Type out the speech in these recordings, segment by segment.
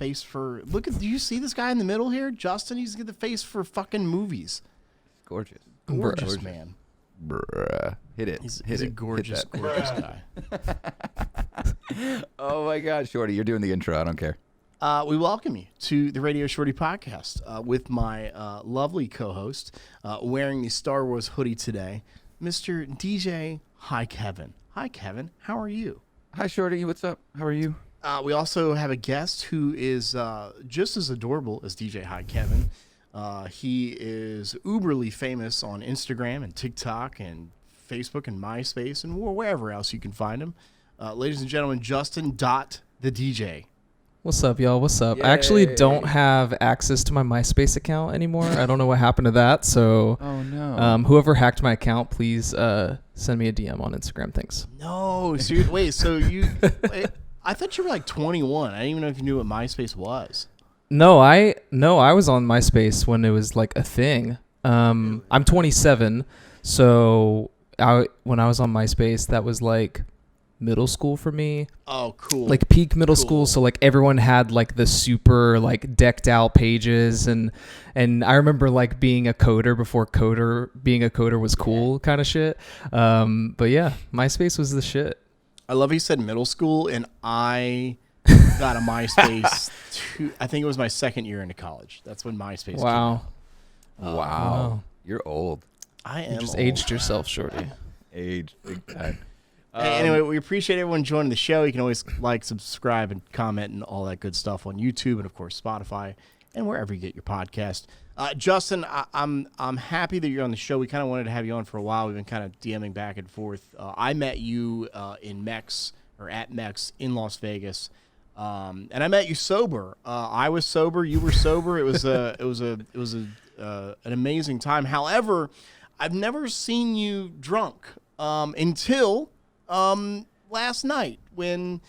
face for. Do you see this guy in the middle here, Justin? He's got the face for fucking movies. Gorgeous, man. Bruh. Hit it. He's a gorgeous guy. Oh my God, Shorty, you're doing the intro. I don't care. We welcome you to the Radio Shorty podcast with my lovely co-host wearing the Star Wars hoodie today, Mr. DJ. Hi, Kevin. Hi, Kevin. How are you? Hi, Shorty. What's up? How are you? We also have a guest who is just as adorable as DJ Hi, Kevin. He is uberly famous on Instagram and TikTok and Facebook and MySpace and wherever else you can find him. Ladies and gentlemen, Justin.TheDJ. What's up, y'all? What's up? Yay. I actually don't have access to my MySpace account anymore. I don't know what happened to that. So, oh no. Whoever hacked my account, please send me a DM on Instagram. Thanks. No, so I thought you were like 21. I didn't even know if you knew what MySpace was. No, I was on MySpace when it was like a thing. I'm 27, so when I was on MySpace, that was like middle school for me. Oh, cool. Like peak middle school, so like everyone had like the super like decked out pages, and I remember like being a coder before being a coder was cool kind of shit. But yeah, MySpace was the shit. I love he said middle school, and I got a MySpace I think it was my second year into college. That's when MySpace came out. Wow. You're old. I am You just old. aged yourself, Shorty. Aged big time. Hey, anyway, we appreciate everyone joining the show. You can always like, subscribe, and comment and all that good stuff on YouTube and, of course, Spotify and wherever you get your podcast. Justin, I'm happy that you're on the show. We kind of wanted to have you on for a while. We've been kind of DMing back and forth. I met you in Mex or at Mex in Las Vegas, and I met you sober. I was sober. You were sober. It was an amazing time. However, I've never seen you drunk until last night when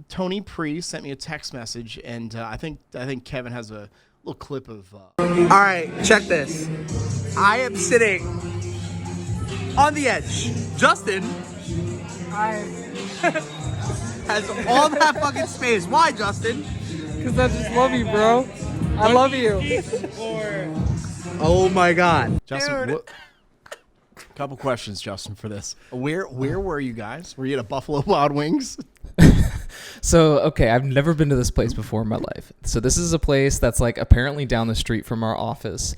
Tony Pre sent me a text message, and I think Kevin has a little clip of. All right, check this. I am sitting on the edge. Justin has all that fucking space. Why, Justin? Because I just love you, bro. I love you. Oh my God, Justin, couple questions, Justin, for this. Where were you guys? Were you at a Buffalo Wild Wings? So, okay, I've never been to this place before in my life. So this is a place that's like apparently down the street from our office.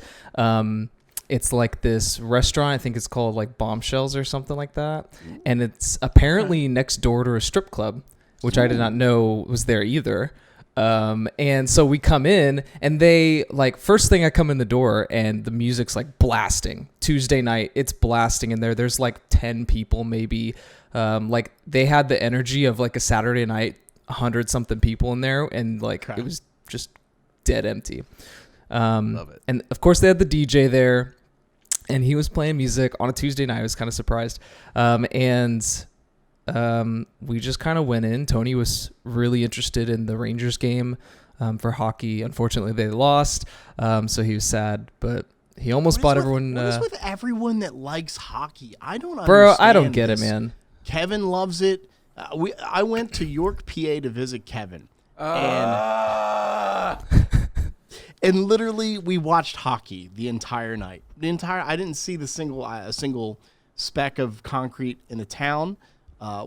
It's like this restaurant. I think it's called like Bombshells or something like that. And it's apparently next door to a strip club, which I did not know was there either. And so we come in, and they like, first thing I come in the door and the music's like blasting. Tuesday night, it's blasting in there. There's like 10 people maybe. Like they had the energy of like a Saturday night, 100 something people in there, and like it was just dead empty. Love it. And of course they had the DJ there, and he was playing music on a Tuesday night. I was kind of surprised. We just kind of went in. Tony was really interested in the Rangers game for hockey. Unfortunately, they lost, so he was sad. But he almost bought everyone. What is with everyone that likes hockey? I don't understand. Bro, I don't get it, man. Kevin loves it. I went to York, PA, to visit Kevin, and literally we watched hockey the entire night. I didn't see a single speck of concrete in the town.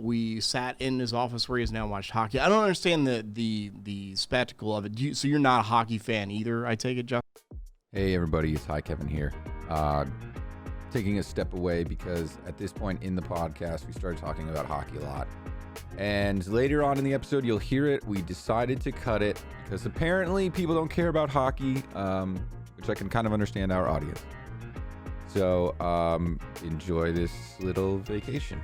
We sat in his office where he is now and watched hockey. I don't understand the spectacle of it. So you're not a hockey fan either, I take it, Justin? Hey everybody, it's Hi Kevin here. Taking a step away because at this point in the podcast, we started talking about hockey a lot. And later on in the episode, you'll hear it. We decided to cut it because apparently people don't care about hockey, which I can kind of understand our audience. So enjoy this little vacation.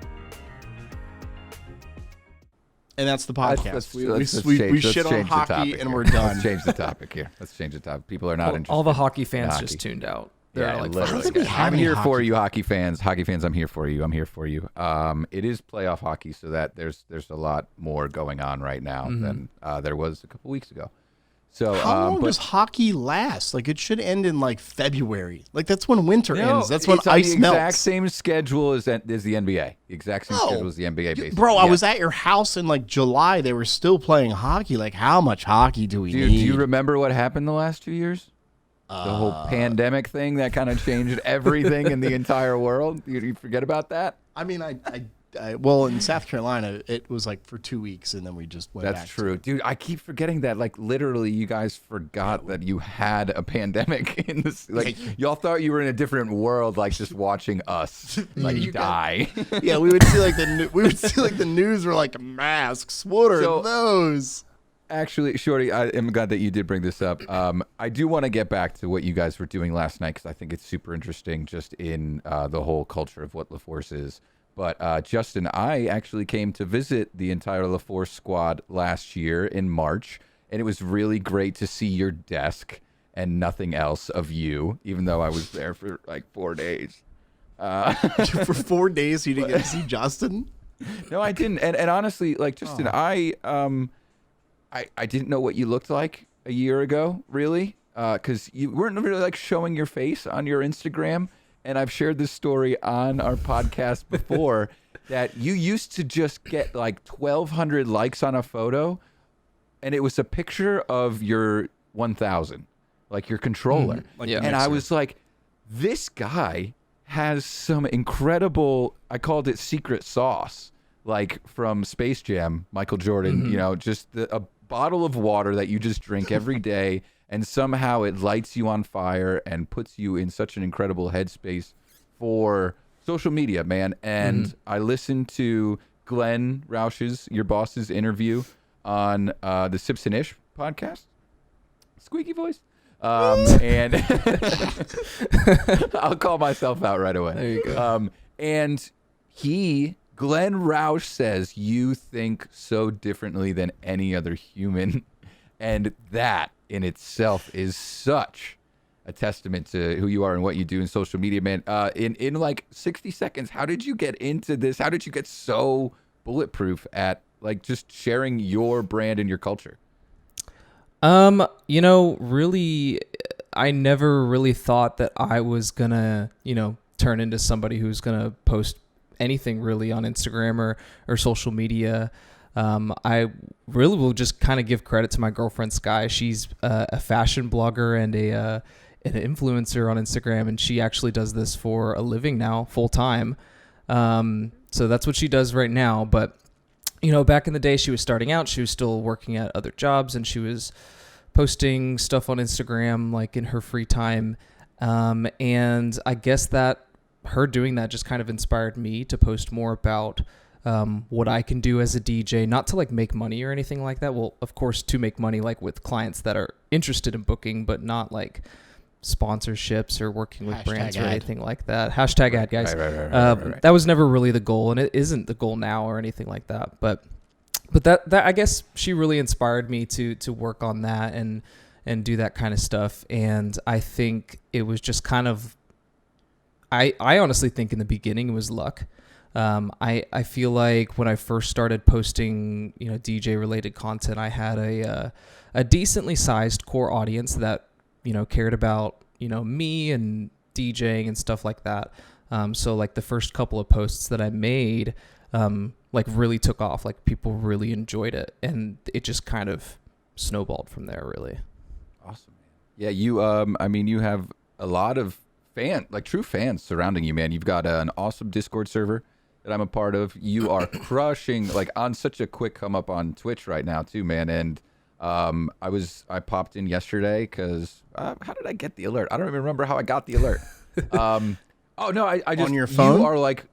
And that's the podcast. Let's We shit on hockey and we're done. Let's change the topic here. Let's change the topic. People are not interested. All the hockey fans hockey. just tuned out. Yeah, like, literally. I'm here for you, hockey fans. Hockey fans, I'm here for you. I'm here for you. It is playoff hockey, so that there's a lot more going on right now than there was a couple weeks ago. So how long but does hockey last? Like, it should end in like February. Like, that's when winter ends. That's when it's on ice the melts. exact same schedule as the NBA. The exact same schedule as the NBA, basically. Bro, I Yeah. was at your house in like July. They were still playing hockey. Like, how much hockey do we Dude, need? do you remember what happened the last 2 years? The whole pandemic thing that kind of changed everything in the entire world. You forget about that? I mean, well, in South Carolina, it was like for 2 weeks, and then we just went back. That's true. Dude, I keep forgetting that. Like, literally, you guys forgot that you had a pandemic in this. Like, y'all thought you were in a different world, like, just watching us, like, die. Yeah, we would see like the news were like masks. What are those? Actually, Shorty, I am glad that you did bring this up. I do want to get back to what you guys were doing last night because I think it's super interesting just in the whole culture of what LaForce is. But Justin, I actually came to visit the entire LaForce squad last year in March, and it was really great to see your desk and nothing else of you, even though I was there for like 4 days. For 4 days, you didn't get to see Justin? No, I didn't. And honestly, like, Justin, I didn't know what you looked like a year ago, really, because you weren't really like showing your face on your Instagram. And I've shared this story on our podcast before that you used to just get like 1,200 likes on a photo, and it was a picture of your 1000, like your controller. Like and I was like, this guy has some incredible, I called it secret sauce, like from Space Jam, Michael Jordan, you know, just a bottle of water that you just drink every day. And somehow it lights you on fire and puts you in such an incredible headspace for social media, man. And I listened to Glenn Roush's, your boss's interview on the Sips and Ish podcast. Squeaky voice. And I'll call myself out right away. There you go. And Glenn Roush says, you think so differently than any other human. And that in itself is such a testament to who you are and what you do in social media, man. In like 60 seconds, how did you get into this? How did you get so bulletproof at like just sharing your brand and your culture? You know, really, I never really thought that I was gonna, you know, turn into somebody who's gonna post anything really on Instagram or social media. I really will just kind of give credit to my girlfriend Sky. She's a fashion blogger and an influencer on Instagram, and she actually does this for a living now, full time. So that's what she does right now. But you know, back in the day, she was starting out. She was still working at other jobs, and she was posting stuff on Instagram like in her free time. And I guess that her doing that just kind of inspired me to post more about what I can do as a DJ, not to like make money or anything like that. Well, of course, to make money like with clients that are interested in booking, but not like sponsorships or working with brands or anything like that. Hashtag ad, guys. Right. That was never really the goal, and it isn't the goal now or anything like that. But that I guess she really inspired me to work on that and do that kind of stuff. And I think it was just kind of, I honestly think in the beginning it was luck. I feel like when I first started posting, you know, DJ related content, I had a decently sized core audience that, you know, cared about, you know, me and DJing and stuff like that. So like the first couple of posts that I made, like really took off, like people really enjoyed it, and it just kind of snowballed from there, really. Awesome. Yeah. You, I mean, you have a lot of true fans surrounding you, man. You've got an awesome Discord server that I'm a part of. You are crushing like on such a quick come up on Twitch right now too, man. And I popped in yesterday because how did I get the alert? I don't even remember how I got the alert. Oh no, I just, on your phone. You are like,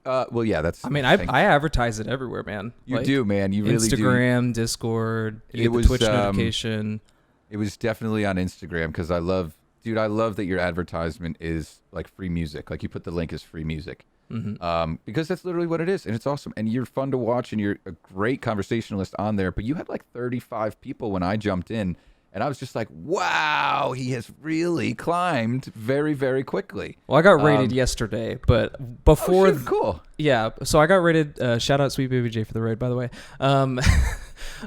well, yeah, that's. I mean, I advertise it everywhere, man. You like, do, man. You really do. Instagram, Discord. You get the Twitch notification. It was definitely on Instagram because I love that your advertisement is like free music. Like you put the link as free music. Mm-hmm. Because that's literally what it is, and it's awesome, and you're fun to watch, and you're a great conversationalist on there. But you had like 35 people when I jumped in, and I was just like, wow, he has really climbed very, very quickly. Well, I got rated yesterday, but before... Oh, shit, cool. Yeah, so I got rated... shout out Sweet Baby J for the raid, by the way.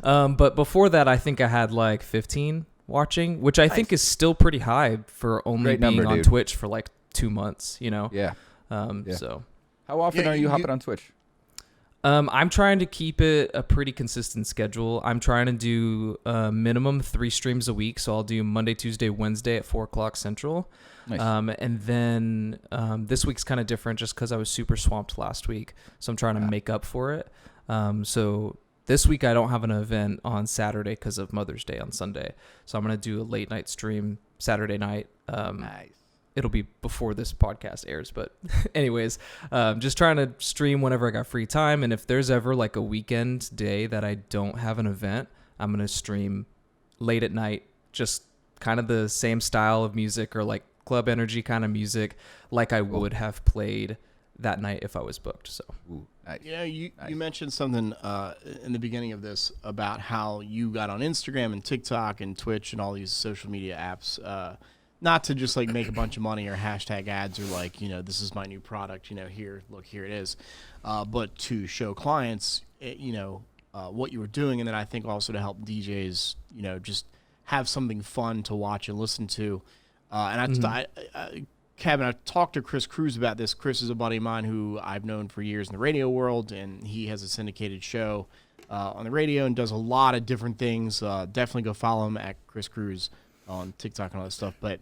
But before that, I think I had like 15 watching, which I think is still pretty high for only Great being number, on dude. Twitch for like 2 months, Yeah. Yeah. So How often are you hopping on Twitch? I'm trying to keep it a pretty consistent schedule. I'm trying to do minimum 3 streams a week. So I'll do Monday, Tuesday, Wednesday at 4 o'clock Central. Nice. And then this week's kind of different just because I was super swamped last week. So I'm trying to make up for it. So this week I don't have an event on Saturday because of Mother's Day on Sunday. So I'm going to do a late night stream Saturday night. Nice. It'll be before this podcast airs, but anyways, just trying to stream whenever I got free time. And if there's ever like a weekend day that I don't have an event, I'm going to stream late at night, just kind of the same style of music or like club energy kind of music like I would have played that night if I was booked. So, Ooh, nice. You mentioned something in the beginning of this about how you got on Instagram and TikTok and Twitch and all these social media apps, not to just like make a bunch of money or hashtag ads or like, this is my new product, here it is, but to show clients, what you were doing. And then I think also to help DJs, just have something fun to watch and listen to. Kevin, I talked to Chris Cruz about this. Chris is a buddy of mine who I've known for years in the radio world, and he has a syndicated show on the radio and does a lot of different things. Definitely go follow him at Chris Cruz on TikTok and all that stuff. But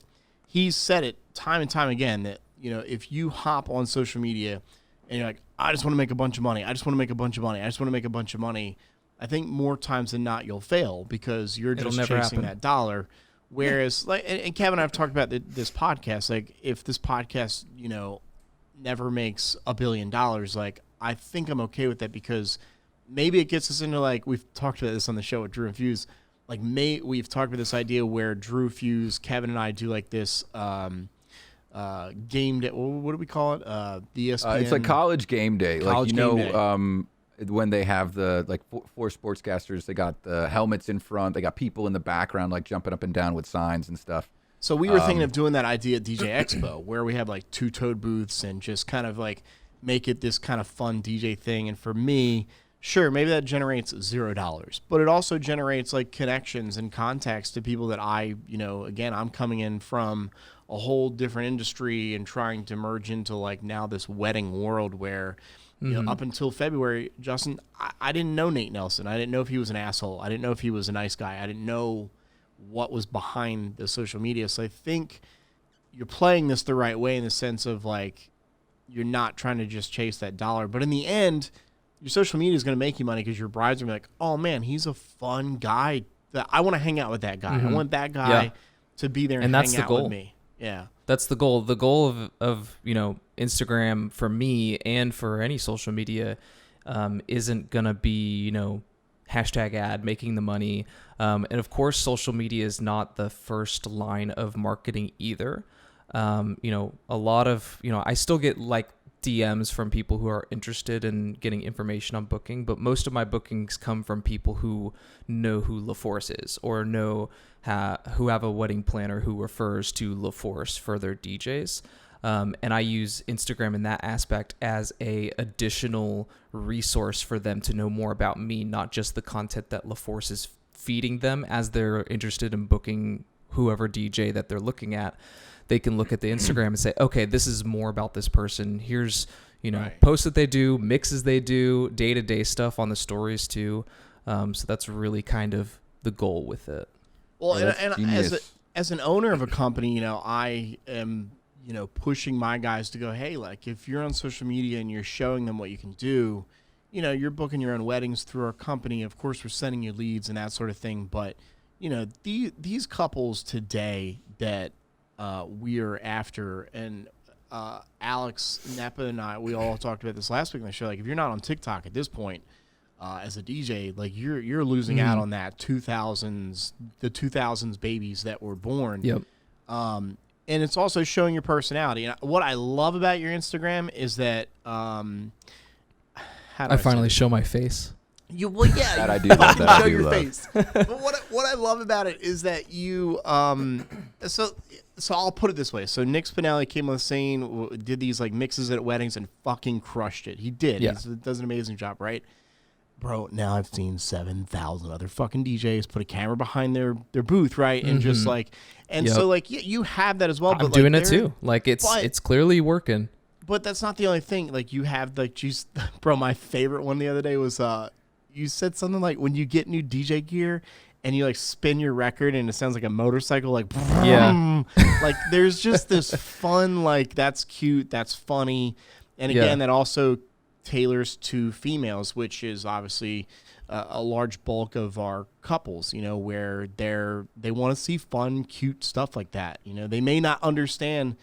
he's said it time and time again that, if you hop on social media and you're like, I just want to make a bunch of money. I just want to make a bunch of money. I just want to make a bunch of money. I think more times than not you'll fail because you're just chasing that dollar. Whereas, and Kevin and I have talked about this podcast. Like, if this podcast, never makes $1 billion, like, I think I'm okay with that because maybe it gets us into, like, we've talked about this on the show with Drew and Fuse. Like, we've talked about this idea where Drew, Fuse, Kevin, and I do like this game day. What do we call it? The ESPN. It's like college game day. College game day. When they have the four sportscasters, they got the helmets in front, they got people in the background like jumping up and down with signs and stuff. So we were thinking of doing that idea at DJ Expo where we have like 2 toad booths and just kind of like make it this kind of fun DJ thing. And for me, sure, maybe that generates $0, but it also generates like connections and contacts to people that again, I'm coming in from a whole different industry and trying to merge into like now this wedding world where up until February, Justin, I didn't know Nate Nelson. I didn't know if he was an asshole. I didn't know if he was a nice guy. I didn't know what was behind the social media. So I think you're playing this the right way in the sense of like you're not trying to just chase that dollar. But in the end, your social media is going to make you money because your brides are going to be like, oh, man, he's a fun guy. I want to hang out with that guy. I want that guy to be there and hang out with me. Yeah. That's the goal. The goal of Instagram for me and for any social media isn't going to be, hashtag ad, making the money. And of course, social media is not the first line of marketing either. A lot of, I still get like DMs from people who are interested in getting information on booking, but most of my bookings come from people who know who LaForce is or who have a wedding planner who refers to LaForce for their DJs. And I use Instagram in that aspect as a additional resource for them to know more about me, not just the content that LaForce is feeding them as they're interested in booking whoever DJ that they're looking at. They can look at the Instagram and say, okay, this is more about this person. Here's, posts that they do, mixes they do, day-to-day stuff on the stories too. So that's really kind of the goal with it. Well, and as an owner of a company, I am, pushing my guys to go, hey, like if you're on social media and you're showing them what you can do, you're booking your own weddings through our company. Of course, we're sending you leads and that sort of thing. But, these couples today that we are after, and Alex, Nepa, and I, we all talked about this last week on the show. Like, if you're not on TikTok at this point as a DJ, like you're losing out on that the 2000s babies that were born. Yep. And it's also showing your personality. And what I love about your Instagram is that I finally show my face. That I do love. That I show do your love. face. But what I love about it is that you so I'll put it this way. So Nick Spinelli came on the scene, did these like mixes at weddings and fucking crushed it. He did. Yeah. He does an amazing job, right? bro, now I've seen 7,000 other fucking DJs put a camera behind their booth, right? And just like, and so like, you have that as well. I'm doing it too. Like it's clearly working. But that's not the only thing. Like you have like, bro, my favorite one the other day was, you said something like when you get new DJ gear and you like spin your record and it sounds like a motorcycle, like, yeah. Like there's just this fun, like that's cute, that's funny. And again, that also tailors to females, which is obviously a large bulk of our couples, you know, where they want to see fun, cute stuff like that. You know, they may not understand,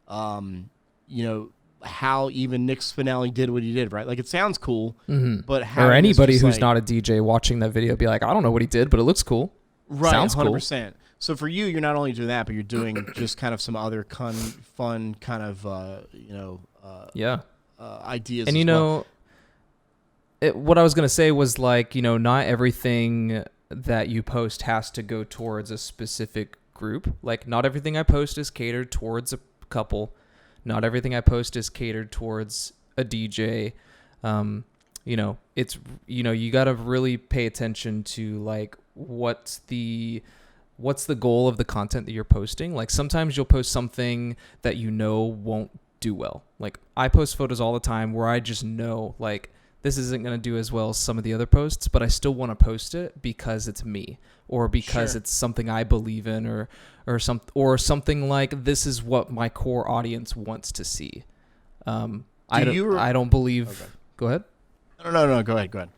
you know, how even Nick Spinelli did what he did, right? Like it sounds cool, but how or anybody who's not a DJ watching that video be like, I don't know what he did, but it looks cool. Right, sounds 100%. Cool. So for you, you're not only doing that, but you're doing just kind of some other fun kind of ideas. And you know, what I was gonna say was like, you know, not everything that you post has to go towards a specific group. Like not everything I post is catered towards a couple. Not everything I post is catered towards a DJ. You know, it's, you know, you got to really pay attention to like what's the goal of the content that you're posting. Like sometimes you'll post something that you know won't do well. Like I post photos all the time where I just know like this isn't going to do as well as some of the other posts, but I still want to post it because it's me or because it's something I believe in or something like this is what my core audience wants to see. I don't believe. Okay. Go ahead. No. Go ahead.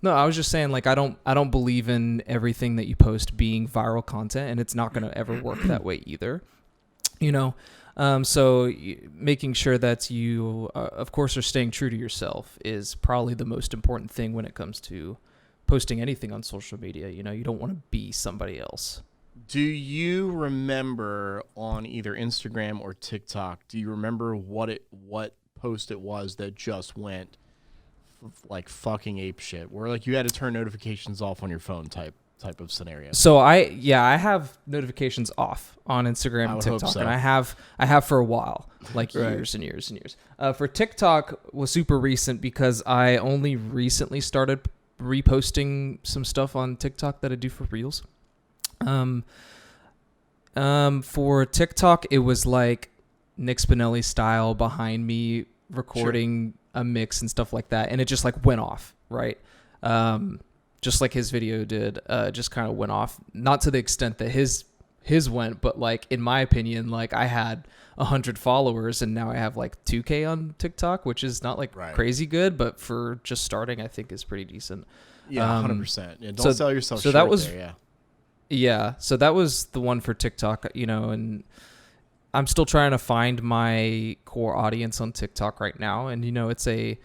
No, I was just saying like I don't believe in everything that you post being viral content, and it's not going to ever work that way either. You know. So making sure that you, of course, are staying true to yourself is probably the most important thing when it comes to posting anything on social media. You know, you don't want to be somebody else. Do you remember on either Instagram or TikTok, do you remember what post it was that just went like fucking ape shit, where like you had to turn notifications off on your phone type of scenario? So I have notifications off on Instagram and TikTok, and I have for a while, like years and years and years. For TikTok was super recent because I only recently started reposting some stuff on TikTok that I do for Reels. For TikTok, it was like Nick Spinelli style behind me recording a mix and stuff like that, and it just like went off, right? Just like his video did, just kind of went off. Not to the extent that his went, but like in my opinion, like I had 100 followers and now I have like 2K on TikTok, which is not like crazy good, but for just starting, I think is pretty decent. Yeah, 100%. Yeah, don't sell yourself short that was, there, yeah. Yeah, so that was the one for TikTok, you know, and I'm still trying to find my core audience on TikTok right now, and you know, it's a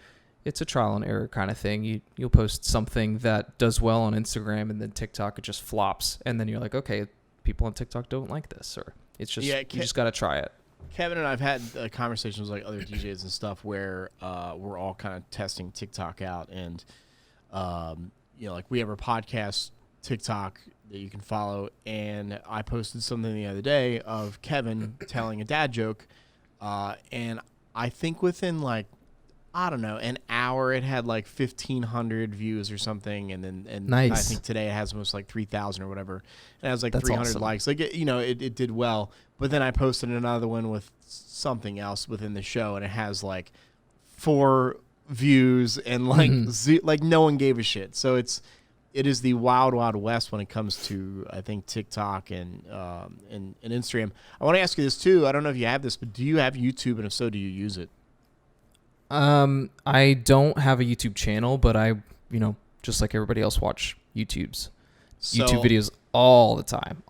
trial and error kind of thing. You'll post something that does well on Instagram, and then TikTok it just flops, and then you're like, okay, people on TikTok don't like this, or it's just you just got to try it. Kevin and I've had conversations with like other DJs and stuff where we're all kind of testing TikTok out, and you know, like we have our podcast TikTok that you can follow, and I posted something the other day of Kevin telling a dad joke, and I think within like, I don't know, an hour it had like 1,500 views or something, and nice. I think today it has almost like 3,000 or whatever, and it has like That's 300 awesome. likes. Like it did well, but then I posted another one with something else within the show, and it has like 4 views and like like no one gave a shit. So it is the wild west when it comes to, I think, TikTok and Instagram. I want to ask you this too. I don't know if you have this, but do you have YouTube, and if so, do you use it? I don't have a YouTube channel, but I, you know, just like everybody else, watch YouTube videos all the time.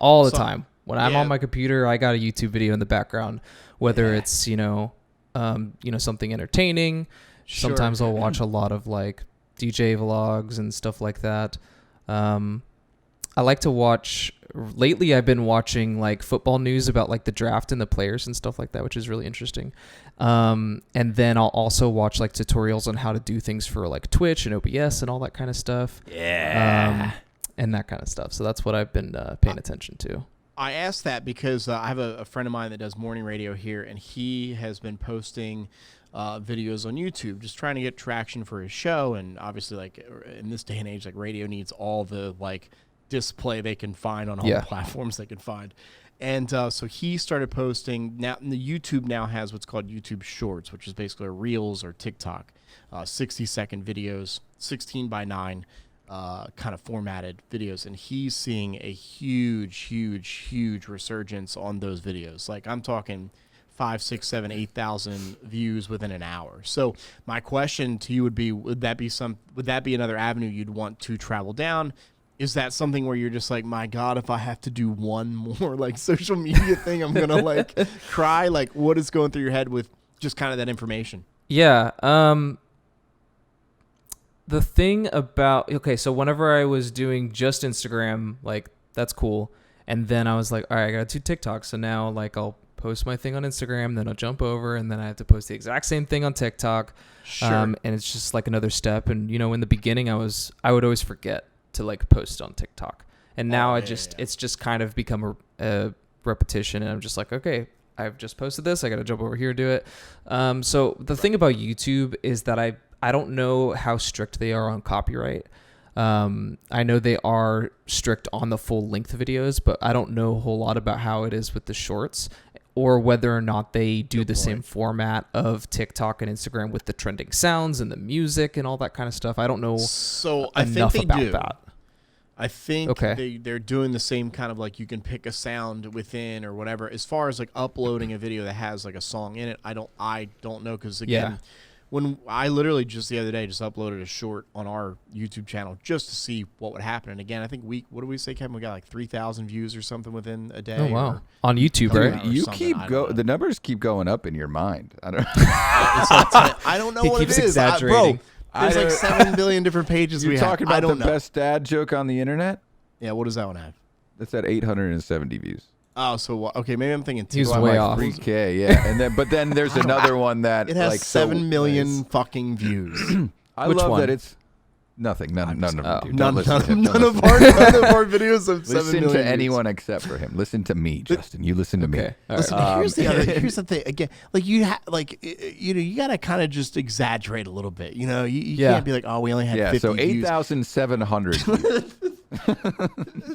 When I'm on my computer, I got a YouTube video in the background, whether it's, you know, something entertaining. Sure. Sometimes I'll watch a lot of like DJ vlogs and stuff like that. I like to watch, lately I've been watching like football news about like the draft and the players and stuff like that, which is really interesting. And then I'll also watch like tutorials on how to do things for like Twitch and OBS and all that kind of stuff. Yeah. And that kind of stuff. So that's what I've been paying attention to. I asked that because I have a friend of mine that does morning radio here, and he has been posting videos on YouTube, just trying to get traction for his show. And obviously, like in this day and age, like radio needs all the like display they can find on all the platforms they can find. And so he started posting. Now the YouTube now has what's called YouTube Shorts, which is basically Reels or TikTok, 60-second videos, 16:9 kind of formatted videos. And he's seeing a huge resurgence on those videos. Like I'm talking 5, 6, 7, 8,000 views within an hour. So my question to you would be, would that be another avenue you'd want to travel down? Is that something where you're just like, my God, if I have to do one more like social media thing, I'm going to like cry? Like what is going through your head with just kind of that information? Yeah. The thing about, so whenever I was doing just Instagram, like that's cool. And then I was like, all right, I got to do TikTok. So now like I'll post my thing on Instagram, then I'll jump over and then I have to post the exact same thing on TikTok. Sure. And it's just like another step. And in the beginning I would always forget to like post on TikTok. And now it's just kind of become a repetition. And I'm just like, okay, I've just posted this. I got to jump over here and do it. So the thing about YouTube is that I don't know how strict they are on copyright. I know they are strict on the full length videos, but I don't know a whole lot about how it is with the shorts or whether or not they do the same format of TikTok and Instagram with the trending sounds and the music and all that kind of stuff. I don't know enough about that. I think they're doing the same kind of like you can pick a sound within or whatever. As far as like uploading a video that has like a song in it, I don't know because again, when I literally just the other day just uploaded a short on our YouTube channel just to see what would happen. And again, I think what do we say, Kevin? We got like 3,000 views or something within a day. Oh wow! On YouTube, right? You keep the numbers keep going up in your mind. I don't. I don't know He what keeps it is, exaggerating. There's like 7 billion different pages. You're talking about the best dad joke on the internet? Yeah, what does that one have? That's at 870 views. Oh, so okay, maybe I'm thinking He was way off. 3K, yeah. And then there's another one that it has like 7 million fucking views. I Which love one? that it's nothing. None of them. Do. None of our videos of 7 listen million. to anyone except for him. Listen to me, Justin. You listen to me. Okay. All Listen, right. here's the thing. Again, like you gotta kind of just exaggerate a little bit. You can't be like, oh, we only had 50 so views. 8,700.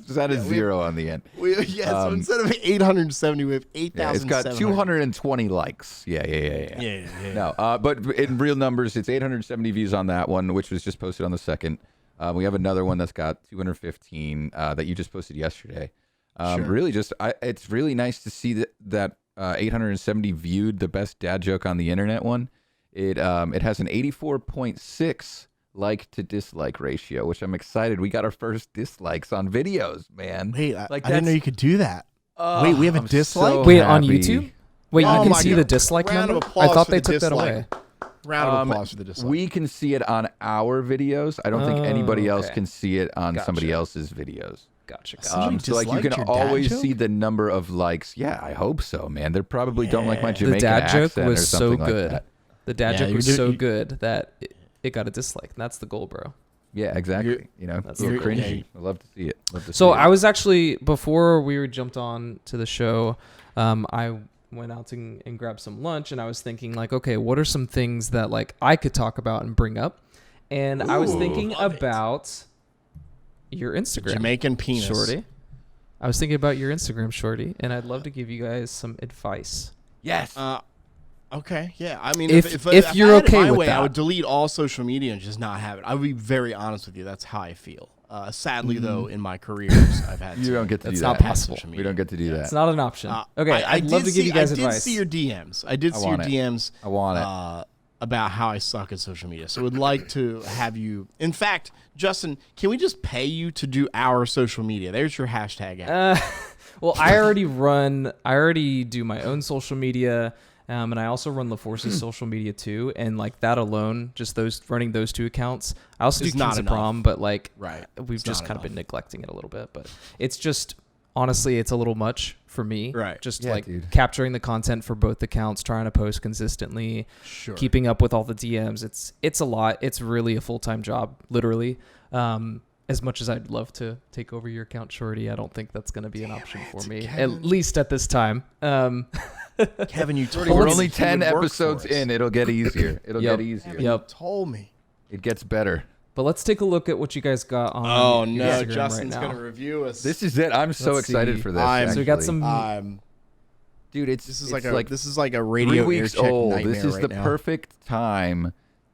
Just add a zero on the end. So instead of 870, we have 8,000. It's got 220 likes. Yeah. No, but in real numbers, it's 870 views on that one, which was just posted on the 2nd. We have another one that's got 215 that you just posted yesterday. Really, it's really nice to see that 870 viewed the best dad joke on the internet one. It has an 84.6 like to dislike ratio, which I'm excited. We got our first dislikes on videos, man. Wait, I didn't know you could do that. Wait, we have a dislike? So Wait, on happy. YouTube? Wait, you can see the dislike Round of number? applause I thought for they the took that dislike. away. Round of applause for the dislike. We can see it on our videos. I don't think anybody else okay. can see it on Gotcha. somebody else's videos. Gotcha. So like you disliked can your dad always joke? see the number of likes. Yeah, I hope so, man. They probably don't like my The Jamaican dad joke accent or was so something like good. that. The dad Yeah, joke you was do- so you- good that it got a dislike. And that's the goal, bro. Yeah, exactly. That's You're the goal. cringy. I love to see it. So I was actually, before we jumped on to the show, I went out and grabbed some lunch, and I was thinking like, okay, what are some things that like I could talk about and bring up? And I was thinking about your Instagram, Jamaican penis. Shorty. I was thinking about your Instagram, Shorty, and I'd love to give you guys some advice. yes. Okay, yeah. I mean, If I you're had it okay my with way, I that. would delete all social media and just not have it. I would be very honest with you. That's how I feel. Sadly, though, in my careers, I've had You don't get to That's do not that. possible. social We media. don't get to do It's that. not an option. Okay, I'd did love to give you guys I did advice. see your DMs. I did see your want it. DMs. I want it. About how I suck at social media. So would like to have you. In fact, Justin, can we just pay you to do our social media? There's your hashtag. Well, I already do my own social media, and I also run LaForce's social media too. And like that alone, just running those two accounts. I also It's do not Kings of enough. Prom, but like Right. we've It's just not kind of been enough. neglecting it a little bit. But it's just honestly, it's a little much for me. Right. Just Yeah, like dude. capturing the content for both accounts, trying to post consistently, Sure. keeping up with all the DMs. It's a lot. It's really a full-time job, literally. as much as I'd love to take over your account, Shorty, I don't think that's going to be an option for me, Kevin. at least at this time. Kevin, you told We're me only you 10 would work for episodes us. in. It'll get easier. It'll Yep. get easier. Kevin, Yep. you told me. It gets better. But let's take a look at what you guys got on Oh Instagram no, right Justin's now. going to review us. This is it. I'm so Let's excited see. for this. I'm- So we got actually. some. Dude, This is like a 3 radio weeks air check old. nightmare This is right the now. perfect time.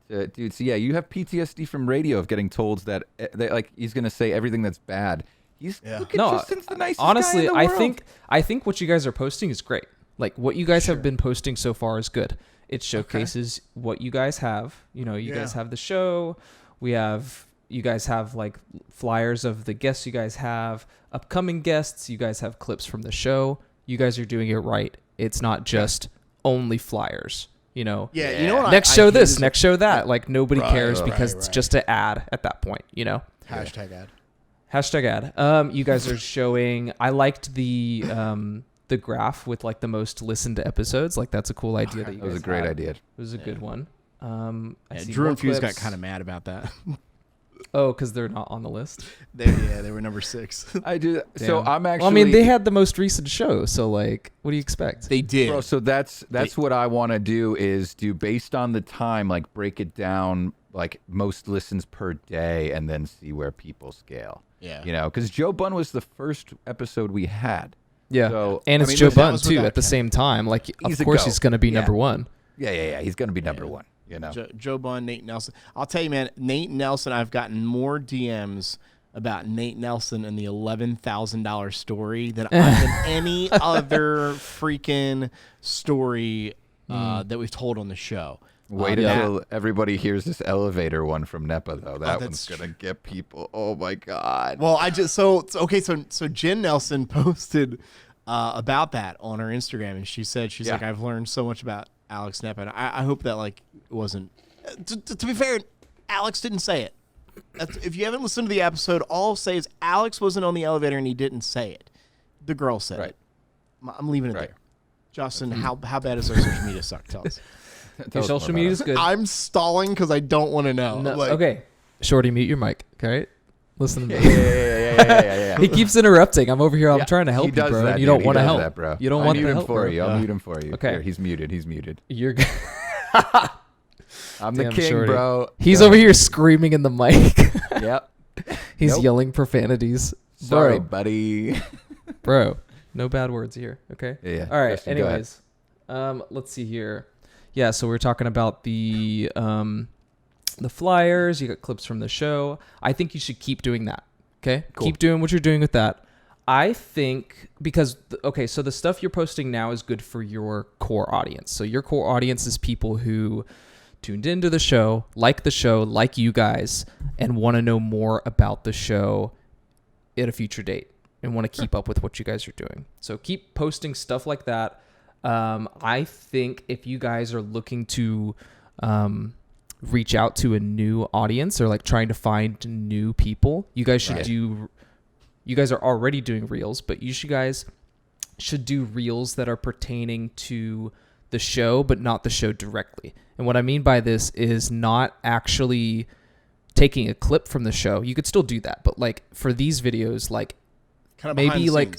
Dude, so yeah, you have PTSD from radio of getting told that like he's gonna say everything that's bad. Look at No, Justin's the nicest honestly, guy in the world. I think what you guys are posting is great. Like what you guys have been posting so far is good. It showcases what you guys have. You know, you guys have the show. You guys have like flyers of the guests you guys have, upcoming guests. You guys have clips from the show. You guys are doing it right. It's not just only flyers. You know, Yeah, you know what? next I show hate this, is- next show that. Like nobody cares right, because it's right. just an ad at that point. You know. Hashtag ad. Hashtag ad. You guys are showing. I liked the graph with like the most listened to episodes. Like that's a cool idea that you That guys was a great had. idea. It was a good one. I Yeah, see Drew more and Fuse got clips. kind of mad about that. Oh, because they're not on the list. They were number 6. I do. So Damn. I'm actually. Well, I mean, they had the most recent show, so like, what do you expect? They did. Bro, so that's what I want to do is do based on the time, like break it down, like most listens per day, and then see where people scale. Yeah. You know, because Joe Bunn was the first episode we had. Yeah, So, and I it's mean, Joe listen, that Bunn was too. without At the Ken. same time, like He's of a course go. he's going to be Yeah. number one. Yeah. He's gonna be number one. You know. Joe Bunn, Nate Nelson. I'll tell you, man, Nate Nelson, I've gotten more DMs about Nate Nelson and the $11,000 story than any other freaking story that we've told on the show. Wait until everybody hears this elevator one from NEPA, though. That that's one's gonna get people. Oh my god. Well, so Jen Nelson posted about that on her Instagram, and she's like, I've learned so much about Alex Nepa, and I hope that like it wasn't. To be fair, Alex didn't say it. If you haven't listened to the episode, all I'll say is Alex wasn't on the elevator and he didn't say it. The girl said Right. it. I'm leaving it Right. there. Justin, how bad is our social media suck? Tell us. Your social media is good. I'm stalling because I don't want to know. No, Like, okay, Shorty, mute your mic. Okay, listen to me. Yeah. He keeps interrupting. I'm over here. I'm trying to help He you, does bro. that, and you dude. don't He want to does help. that, bro. You don't I'll want mute the him help, for bro. you. I'll mute him for you. Okay. Here, he's muted. You're good. I'm the Damn, king, Shorty. bro. He's Go over ahead. here screaming in the mic. Yep. He's Nope. yelling profanities. Sorry, Bro, buddy. bro, no bad words here. Okay. Yeah. All right. Justin, go ahead. Anyways, let's see here. Yeah. So we're talking about the flyers. You got clips from the show. I think you should keep doing that. Okay. Cool. Keep doing what you're doing with that. I think because so the stuff you're posting now is good for your core audience. So your core audience is people who tuned into the show, like you guys, and want to know more about the show at a future date and want to keep up with what you guys are doing. So keep posting stuff like that. I think if you guys are looking to reach out to a new audience or like trying to find new people, you guys should do. You guys are already doing reels, but you guys should do reels that are pertaining to the show, but not the show directly. And what I mean by this is not actually taking a clip from the show. You could still do that, but like for these videos, like kind of maybe like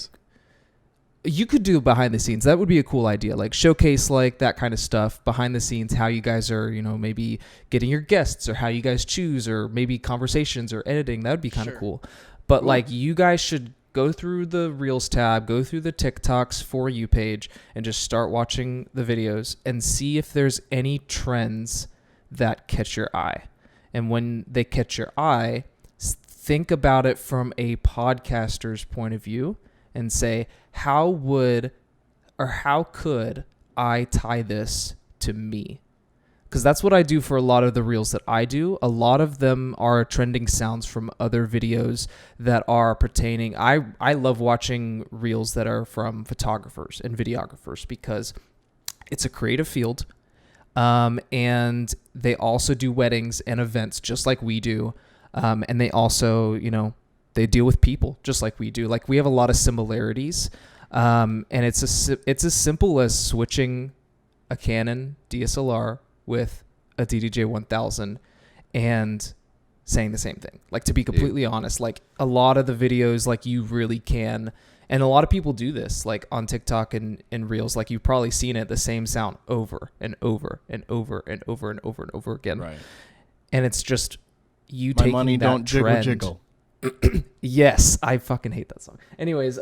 you could do behind the scenes. That would be a cool idea. Like showcase like that kind of stuff behind the scenes, how you guys are, maybe getting your guests or how you guys choose or maybe conversations or editing. That would be kind of cool. But like you guys should go through the Reels tab, go through the TikToks For You page, and just start watching the videos and see if there's any trends that catch your eye. And when they catch your eye, think about it from a podcaster's point of view and say, how could I tie this to me? Because that's what I do for a lot of the reels that I do. A lot of them are trending sounds from other videos that are pertaining. I love watching reels that are from photographers and videographers because it's a creative field. And they also do weddings and events just like we do. And they also, they deal with people just like we do. Like we have a lot of similarities. And it's as simple as switching a Canon DSLR with a DDJ 1000 and saying the same thing. Like, to be completely honest, like a lot of the videos, like you really can, and a lot of people do this, like on TikTok and Reels, like you've probably seen it, the same sound over and over and over and over and over and over again. Right. And it's just you My taking money that don't trend. jiggle. Yes, I fucking hate that song. Anyways,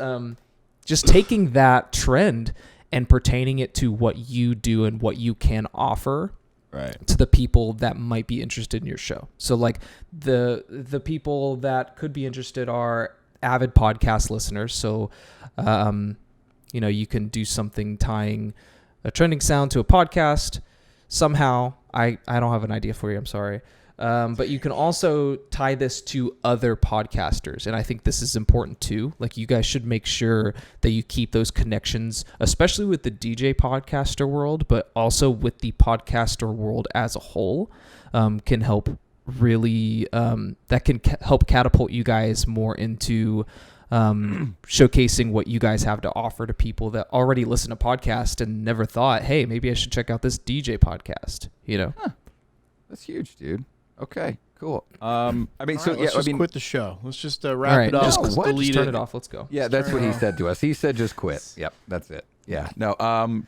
just taking that trend and pertaining it to what you do and what you can offer to the people that might be interested in your show. So like the people that could be interested are avid podcast listeners. So, you can do something tying a trending sound to a podcast somehow. I don't have an idea for you. I'm sorry. But you can also tie this to other podcasters. And I think this is important too. Like, you guys should make sure that you keep those connections, especially with the DJ podcaster world, but also with the podcaster world as a whole, can help really, that can help catapult you guys more into showcasing what you guys have to offer to people that already listen to podcasts and never thought, hey, maybe I should check out this DJ podcast, Huh. That's huge, dude. Okay, cool. Let's just quit the show. Let's just wrap it up. Just, Let's just delete turn it. it off. Let's go. Yeah, that's what he said to us. He said just quit. Yep, that's it. Yeah. No,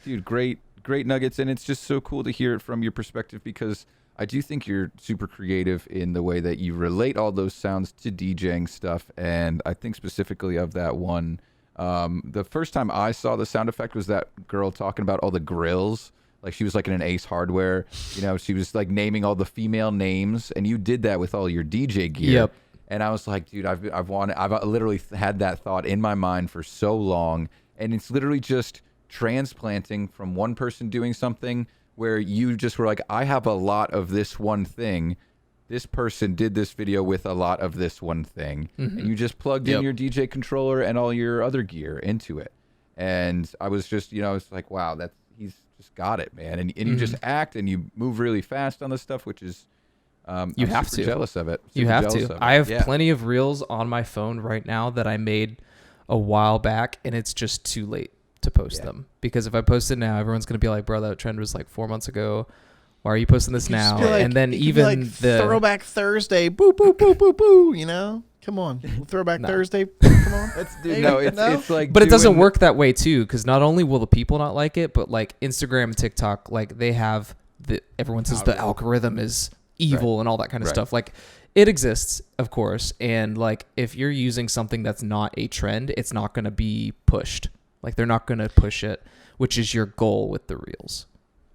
dude, great nuggets, and it's just so cool to hear it from your perspective, because I do think you're super creative in the way that you relate all those sounds to DJing stuff, and I think specifically of that one, the first time I saw the sound effect was that girl talking about all the grills. Like, she was like in an Ace Hardware, she was like naming all the female names, and you did that with all your DJ gear. Yep. And I was like, dude, I've literally had that thought in my mind for so long, and it's literally just transplanting from one person doing something where you just were like, I have a lot of this one thing. This person did this video with a lot of this one thing, and you just plugged in your DJ controller and all your other gear into it. And I was just, it's like, wow, he's just got it, man. And you just act and you move really fast on this stuff, which is, you I'm have super to. Jealous of it. You Super have jealous to. of it. I have Yeah. plenty of reels on my phone right now that I made a while back, and it's just too late to post them. Because if I post it now, everyone's going to be like, bro, that trend was like 4 months ago. Why are you posting this now? Like, and then it even could be like the Throwback Thursday, boo, boo, boo, boo, boo, Come on. Throwback Thursday, come on. It's like, but it doesn't work that way too, because not only will the people not like it, but like Instagram and TikTok, like they have everyone says the algorithm is evil and all that kind of stuff. Like, it exists, of course, and like if you're using something that's not a trend, it's not going to be pushed. Like, they're not going to push it, which is your goal with the reels.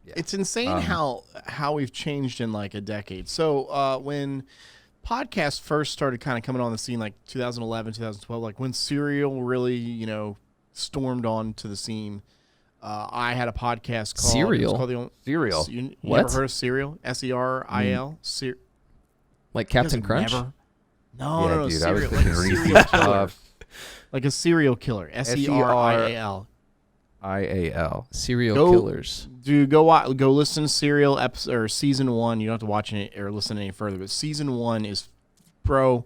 Yeah. It's insane how we've changed in like a decade. So when podcasts first started kind of coming on the scene, like 2011, 2012, like when Serial really, stormed onto the scene, I had a podcast called Serial? Serial. You What? ever heard of Serial? SERIL? Like Captain Crunch? No, Yeah, no, dude, Serial. I was Like thinking a Reese's serial killer. Puffs. Like a serial killer. SERIAL. IAL. Serial Go- killers. Dude, go listen to Serial episode or season 1. You don't have to watch it or listen any further, but season 1 is, bro.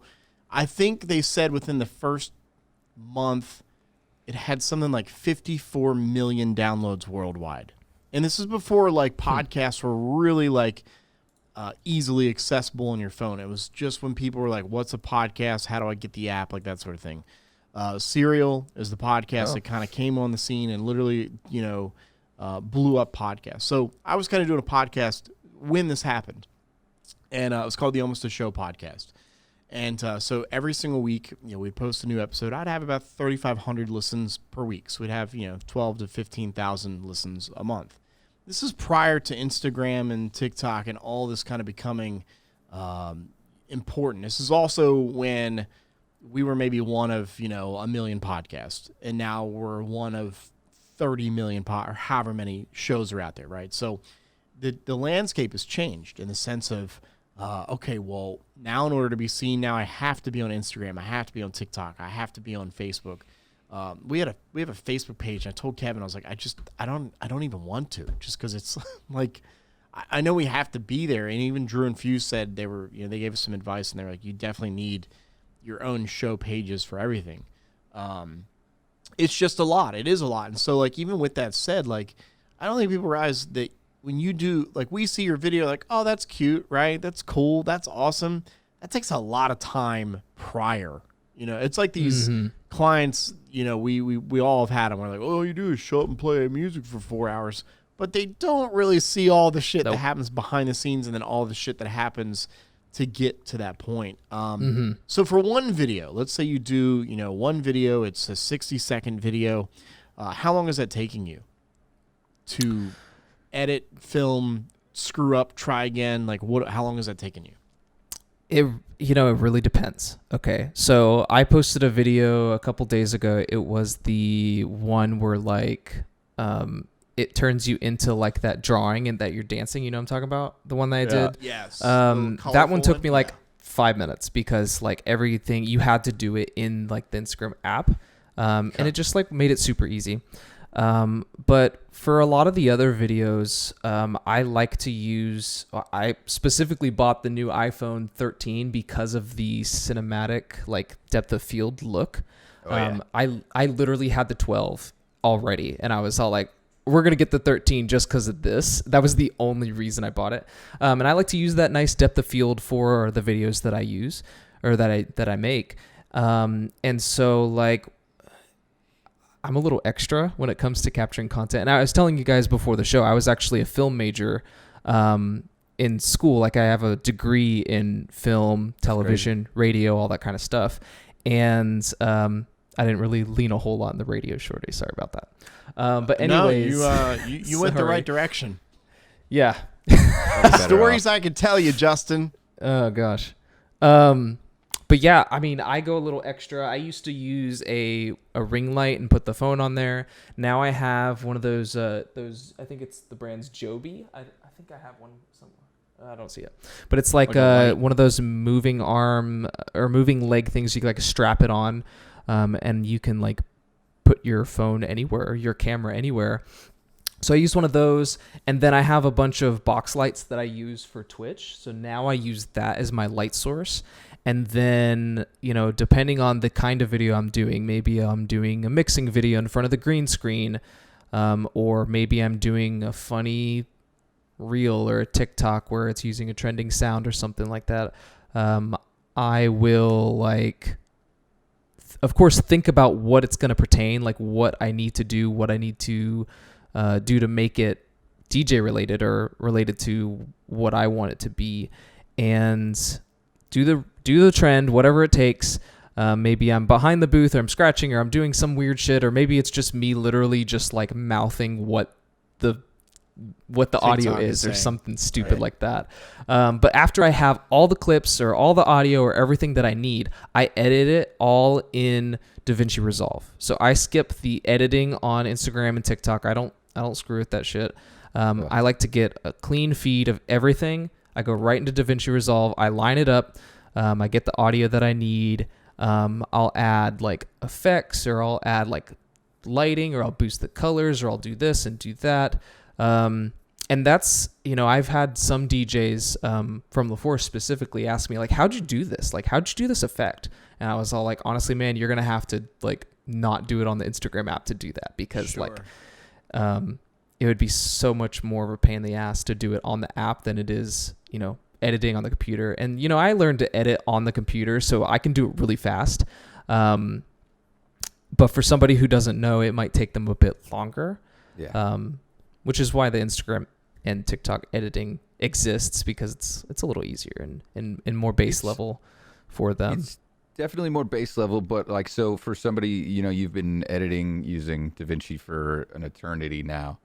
I think they said within the first month, it had something like 54 million downloads worldwide, and this is before like podcasts were really like easily accessible on your phone. It was just when people were like, "What's a podcast? How do I get the app?" Like that sort of thing. Serial is the podcast that kind of came on the scene and literally, blew up podcasts. So I was kind of doing a podcast when this happened, and it was called the Almost a Show podcast. And so every single week, we'd post a new episode. I'd have about 3,500 listens per week. So we'd have, 12 to 15,000 listens a month. This is prior to Instagram and TikTok and all this kind of becoming important. This is also when we were maybe one of, a million podcasts, and now we're one of 30 million or however many shows are out there, right? So the landscape has changed in the sense of, okay, well, now in order to be seen, now I have to be on Instagram, I have to be on TikTok, I have to be on Facebook. We have a Facebook page. And I told Kevin, I was like, I don't even want to, just because it's like, I know we have to be there. And even Drew and Fuse said they were, they gave us some advice, and they're like, you definitely need your own show pages for everything. It's just a lot. It is a lot. And so, like, even with that said, like, I don't think people realize that when you do, like, we see your video, like, oh, that's cute, right? That's cool. That's awesome. that takes a lot of time prior. It's like these clients, we all have had them. We're like, all you do is show up and play music for 4 hours. But they don't really see all the shit that happens behind the scenes and then all the shit that happens to get to that point. So for one video, let's say you do, one video, it's a 60-second video. How long is that taking you to edit, film, screw up, try again? Like how long is that taking you? It really depends. Okay. So I posted a video a couple days ago. It was the one where like, it turns you into like that drawing and that you're dancing. You know what I'm talking about? The one that I did. Yes. That one took me like 5 minutes because like everything you had to do it in like the Instagram app. And it just like made it super easy. But for a lot of the other videos, I like to use, I specifically bought the new iPhone 13 because of the cinematic like depth of field look. I literally had the 12 already and I was all like, we're going to get the 13 just because of this. That was the only reason I bought it. And I like to use that nice depth of field for the videos that I use or that I make. And so like, I'm a little extra when it comes to capturing content. And I was telling you guys before the show, I was actually a film major in school. Like I have a degree in film, television, radio, all that kind of stuff. And I didn't really lean a whole lot in the RadioShorty. Sorry about that. But anyways. No, you went the right direction. Yeah. Stories I could tell you, Justin. Oh, gosh. But yeah, I mean, I go a little extra. I used to use a ring light and put the phone on there. Now I have one of those, I think it's the brand's Joby. I think I have one somewhere. I don't see it. But it's like one of those moving arm or moving leg things. You can like strap it on and you can like put your phone anywhere or your camera anywhere. So I use one of those, and then I have a bunch of box lights that I use for Twitch. So now I use that as my light source. And then, depending on the kind of video I'm doing, maybe I'm doing a mixing video in front of the green screen, or maybe I'm doing a funny reel or a TikTok where it's using a trending sound or something like that. I will of course, think about what it's going to pertain, like what I need to do, what I need to do to make it DJ related or related to what I want it to be, and do the trend, whatever it takes. Maybe I'm behind the booth or I'm scratching or I'm doing some weird shit, or maybe it's just me literally just like mouthing what the audio is or something stupid like that. But after I have all the clips or all the audio or everything that I need, I edit it all in DaVinci Resolve. So I skip the editing on Instagram and TikTok. I don't screw with that shit. I like to get a clean feed of everything. I go right into DaVinci Resolve. I line it up. I get the audio that I need. I'll add like effects, or I'll add like lighting, or I'll boost the colors, or I'll do this and do that. And that's, I've had some DJs from LaForce specifically ask me like, how'd you do this? Like, how'd you do this effect? And I was all like, honestly, man, you're going to have to like not do it on the Instagram app to do that, because it would be so much more of a pain in the ass to do it on the app than it is, editing on the computer. And, I learned to edit on the computer, so I can do it really fast. But for somebody who doesn't know, it might take them a bit longer. Yeah. Which is why the Instagram and TikTok editing exists, because it's a little easier and more base level for them. It's definitely more base level, but like, so for somebody, you've been editing using DaVinci for an eternity now.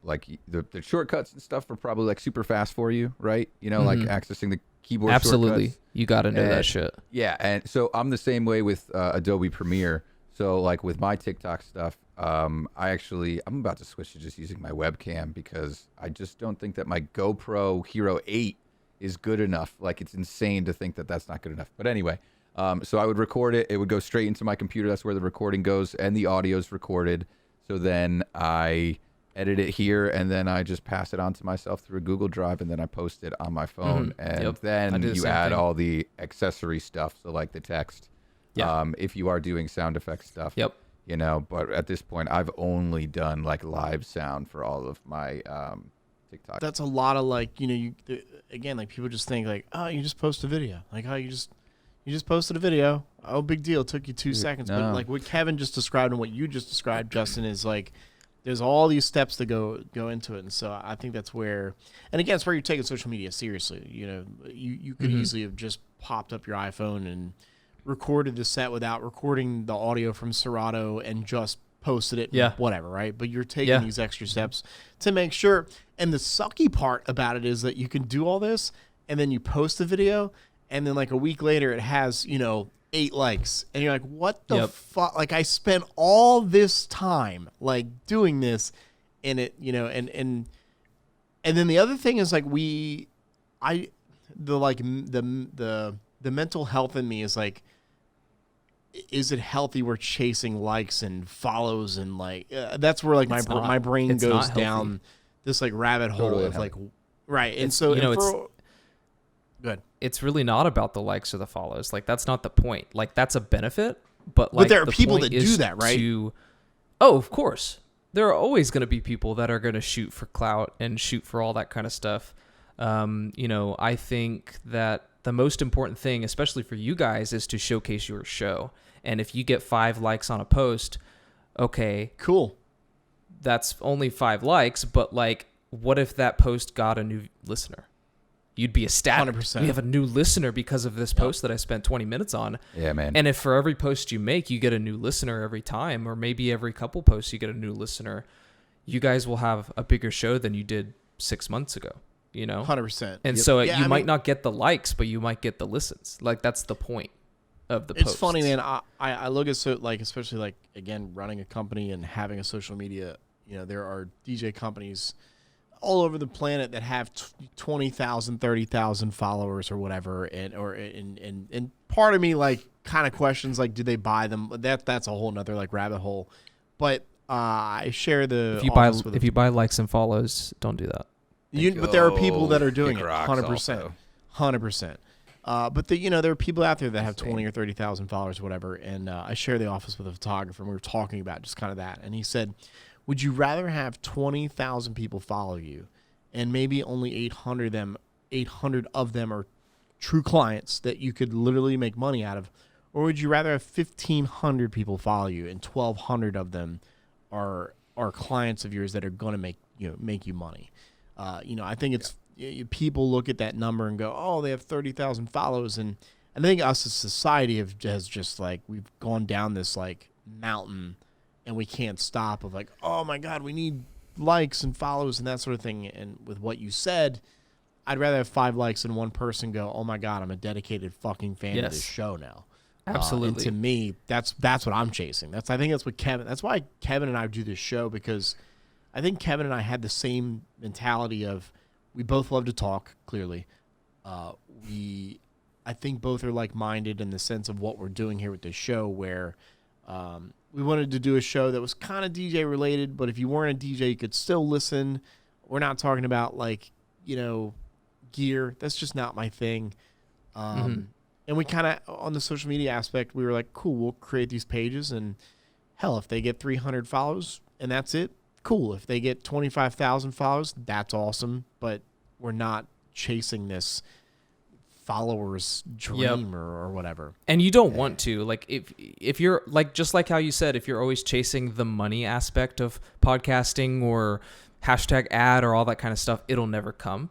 Like the shortcuts and stuff are probably like super fast for you, right? Like accessing the keyboard. Absolutely. Shortcuts. You got to know that shit. Yeah. And so I'm the same way with Adobe Premiere. So like with my TikTok stuff, I'm about to switch to just using my webcam, because I just don't think that my GoPro Hero 8 is good enough. Like, it's insane to think that that's not good enough. But anyway, so I would record it. It would go straight into my computer. That's where the recording goes, and the audio's recorded. So then I edit it here, and then I just pass it on to myself through a Google Drive, and then I post it on my phone. And then you add all the accessory stuff, so like the text. If you are doing sound effect stuff. But at this point, I've only done like live sound for all of my TikTok. That's a lot of like, again, like people just think like, oh, you just post a video. Like, oh, you just posted a video. Oh, big deal. It took you 2 seconds. no. But like what Kevin just described and what you just described, Justin, is like there's all these steps to go into it. And so I think that's where, and again, it's where you're taking social media seriously. You could easily have just popped up your iPhone and recorded the set without recording the audio from Serato and just posted it, whatever, right? But you're taking these extra steps to make sure. And the sucky part about it is that you can do all this and then you post the video and then like a week later it has, 8 likes. And you're like, what the fuck? Like I spent all this time like doing this and it, and then the other thing is like the mental health in me is like, is it healthy we're chasing likes and follows and like that's where like my brain goes down this like rabbit hole of like right. And so good. It's really not about the likes or the follows. Like that's not the point. Like that's a benefit, but there are people that do that, right? Oh, of course. There are always going to be people that are going to shoot for clout and shoot for all that kind of stuff. I think that the most important thing, especially for you guys, is to showcase your show. And if you get 5 likes on a post, okay, cool. That's only 5 likes, but like, what if that post got a new listener? You'd be ecstatic. 100%. We have a new listener because of this post that I spent 20 minutes on. Yeah, man. And if for every post you make, you get a new listener every time, or maybe every couple posts you get a new listener, you guys will have a bigger show than you did 6 months ago. 100%. And so you might not get the likes, but you might get the listens. Like that's the point of the post. It's funny, man. I look at especially like again running a company and having a social media. There are DJ companies all over the planet that have 20,000, 30,000 followers or whatever, and part of me like kind of questions like, do they buy them? That's a whole nother like rabbit hole. But I share the if you buy likes and follows, don't do that. But there are people that are doing it 100%, 100%. But there are people out there that have 20 or 30,000 followers, whatever. And I share the office with a photographer, and we were talking about just kind of that. And he said, would you rather have 20,000 people follow you, and maybe only 800 of them are true clients that you could literally make money out of, or would you rather have 1,500 people follow you and 1,200 of them are clients of yours that are going to make you money? I think it's people look at that number and go, oh, they have 30,000 follows. And I think us as society has just like, we've gone down this like mountain and we can't stop of like, oh my God, we need likes and follows and that sort of thing. And with what you said, I'd rather have 5 likes than one person go, oh my God, I'm a dedicated fucking fan of this show now. Absolutely. And to me, that's what I'm chasing. I think that's what Kevin, that's why Kevin and I do this show, because I think Kevin and I had the same mentality of, we both love to talk, clearly. I think both are like-minded in the sense of what we're doing here with this show, where we wanted to do a show that was kind of DJ related, but if you weren't a DJ, you could still listen. We're not talking about like, gear. That's just not my thing. And we kind of, on the social media aspect, we were like, cool, we'll create these pages, and hell, if they get 300 follows and that's it, cool. If they get 25,000 followers, that's awesome. But we're not chasing this followers dream or whatever. And you don't want to, like, if you're like, just like how you said, if you're always chasing the money aspect of podcasting or hashtag ad or all that kind of stuff, it'll never come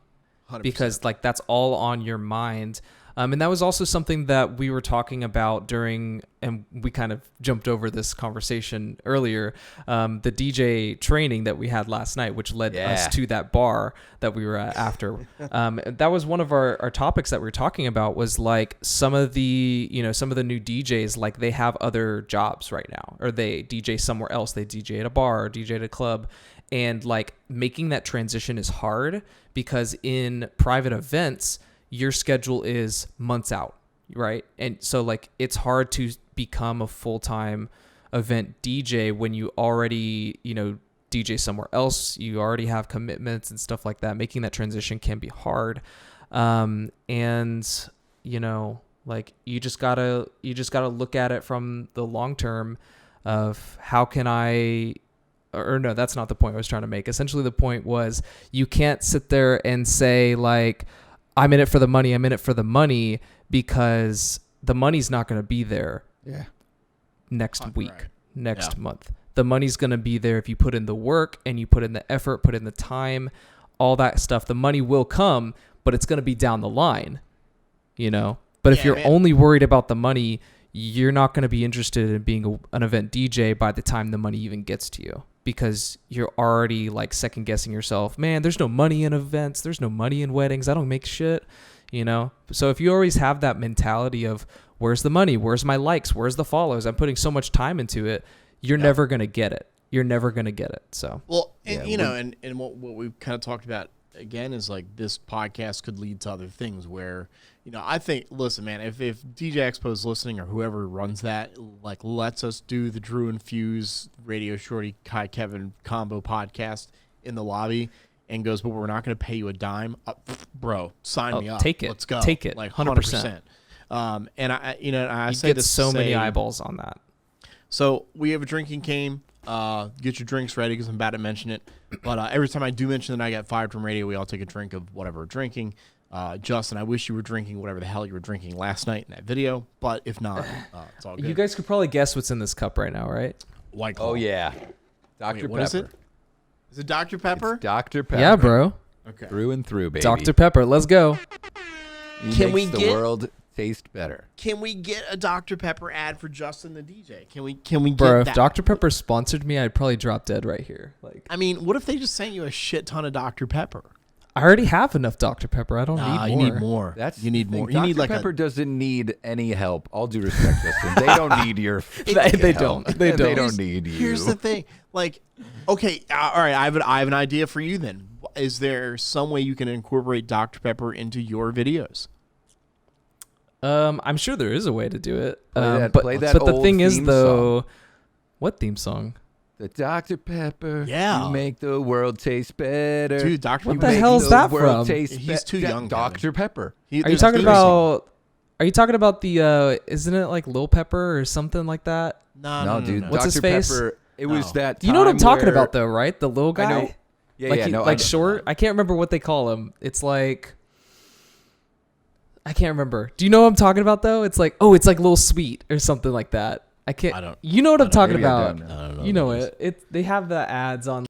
100%. Because like that's all on your mind. And that was also something that we were talking about during, and we kind of jumped over this conversation earlier, the DJ training that we had last night, which led us to that bar that we were at after. That was one of our topics that we were talking about, was like some of the new DJs, like they have other jobs right now, or they DJ somewhere else. They DJ at a bar or DJ at a club. And like making that transition is hard, because in private events, your schedule is months out, right? And so like it's hard to become a full-time event DJ when you already, DJ somewhere else. You already have commitments and stuff like that. Making that transition can be hard. Like you just gotta look at it from the long term of how can I or no, that's not the point I was trying to make. Essentially, the point was you can't sit there and say like, I'm in it for the money. I'm in it for the money, because the money's not going to be there next week, next month. The money's going to be there if you put in the work and you put in the effort, put in the time, all that stuff. The money will come, but it's going to be down the line, you know? But if you're only worried about the money, you're not going to be interested in being an event DJ by the time the money even gets to you, because you're already like second guessing yourself. Man, there's no money in events. There's no money in weddings. I don't make shit, you know? So if you always have that mentality of where's the money? Where's my likes? Where's the follows? I'm putting so much time into it. You're never going to get it. You're never going to get it. So, well, and, you know, and what we've kind of talked about again is like this podcast could lead to other things where, you know, I think, listen, man, if DJ Expo is listening or whoever runs that, like, lets us do the Drew and Fuse Radio Shorty Kai Kevin combo podcast in the lobby and goes, but we're not going to pay you a dime, bro, sign me up. Take it. Let's go. Take it. Like 100%. And I, you know, I you say get so many eyeballs on that. So we have a drinking game. Get your drinks ready because I'm about to mention it. But every time I do mention that I got fired from radio, we all take a drink of whatever we're drinking. Justin, I wish you were drinking whatever the hell you were drinking last night in that video. But if not, it's all good. You guys could probably guess what's in this cup right now, right? White Claw. Oh, yeah. Dr. Wait, Pepper. what is it? Is it Dr. Pepper? It's Dr. Pepper. Yeah, bro. Okay. Through and through, baby. Dr. Pepper. Let's go. Can we the get- world taste better? Can we get a Dr. Pepper ad for Justin the DJ? Can we get Bro, if that? Dr. Pepper sponsored me, I'd probably drop dead right here. Like, I mean, what if they just sent you a shit ton of Dr. Pepper? I already have enough Dr. Pepper. I don't need more. You need more. That's you need the thing. more. You Dr. need like Pepper doesn't need any help. All due respect, Justin. They don't need your They help. don't. They They don't. don't need you. Here's the thing. Like, okay, all right, I have an idea for you then. Is there some way you can incorporate Dr. Pepper into your videos? I'm sure there is a way to do it. Play that but the old thing is, theme though, what theme song? The Dr. Pepper. Yeah. You make the world taste better. Dude, Dr. What You the make hell's the that world from? taste He's too young, Dr. Pepper. Are you there's a talking theme song. about? Are you talking about the? Isn't it like Lil Pepper or something like that? No, dude. What's his Dr. face? Pepper. It was Oh. that. You know what I'm time talking where- about, though, right? The little guy. I know. Yeah, like yeah, he, no, like I- short. I can't remember what they call him. It's like. I can't remember. Do you know what I'm talking about though? It's like, oh, it's like Lil Sweet or something like that. I can't. I don't- You know what I'm talking Maybe I about? don't I don't know You know what it. They have the ads on.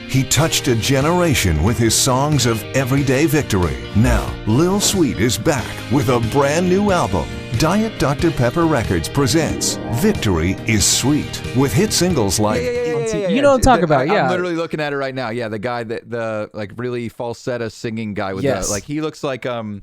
He touched a generation with his songs of everyday victory. Now, Lil Sweet is back with a brand new album. Diet Dr. Pepper Records presents Victory is Sweet with hit singles like You know what I'm talking about, yeah. I'm literally looking at it right now. Yeah, the guy the like really falsetto singing guy with Yes. the, like he looks like Can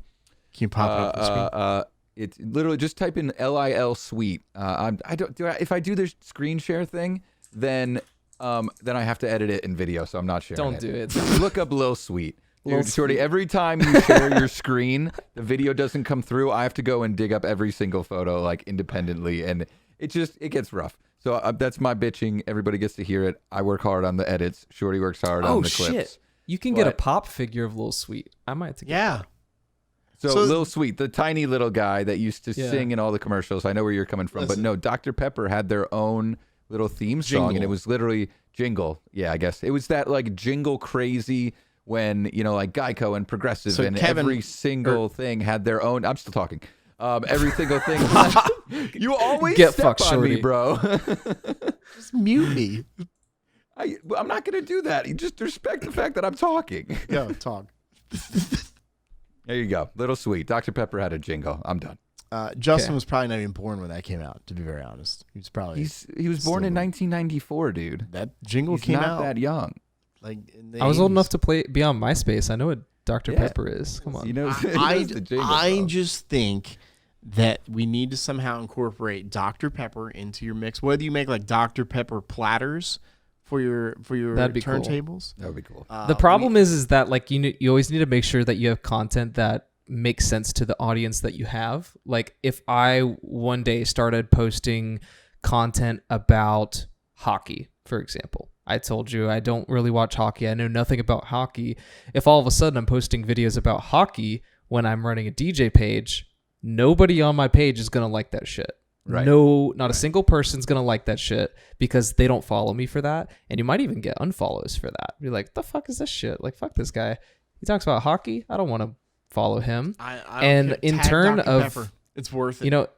you pop it up on the screen? It's literally just type in LIL Sweet. If I do the screen share thing, then I have to edit it in video, so I'm not sharing Don't it. do it. Look up Lil Sweet. Lil Dude, Shorty, Sweet. every time you share your screen, the video doesn't come through. I have to go and dig up every single photo like independently, and it gets rough. So that's my bitching. Everybody gets to hear it. I work hard on the edits. Shorty works hard on Oh the clips. shit! You can get a But- pop figure of Lil Sweet. I might have to get Yeah. So, So- Lil Sweet, the tiny little guy that used to Yeah. sing in all the commercials. I know where you're coming from, Listen. but no, Dr. Pepper had their own little theme song, and Jingle. it was literally jingle. Yeah, I guess it was that like jingle crazy when like Geico and Progressive So and Kevin- every single thing had their own. I'm still talking. Every single thing. You always Get step fucked, on Shorty. me, bro. Just mute me. I'm not gonna do that. You just respect the fact that I'm talking. Go, talk. There you go, Little Sweet. Dr. Pepper had a jingle. I'm done. Justin Okay. was probably not even born when that came out, to be very honest. He was probably... He was born in Still- 1994, dude. that jingle He's came not out. that young. Like in the I was old 80s. enough to be on MySpace. I know what Dr. Yeah. Pepper is. Come on. You know, I the jingle, I bro. just think that we need to somehow incorporate Dr. Pepper into your mix. Whether you make like Dr. Pepper platters for your That'd be cool. turntables. That would be cool. The problem is that like you always need to make sure that you have content that makes sense to the audience that you have. Like if I one day started posting content about hockey, for example, I told you I don't really watch hockey. I know nothing about hockey. If all of a sudden I'm posting videos about hockey when I'm running a DJ page, nobody on my page is going to like that shit. Right. No, not a single person's going to like that shit because they don't follow me for that. And you might even get unfollows for that. Be like, the fuck is this shit? Like, fuck this guy. He talks about hockey. I don't want to follow him. I and don't in care. Tag turn Dr. of, Pepper. It's worth it. you know,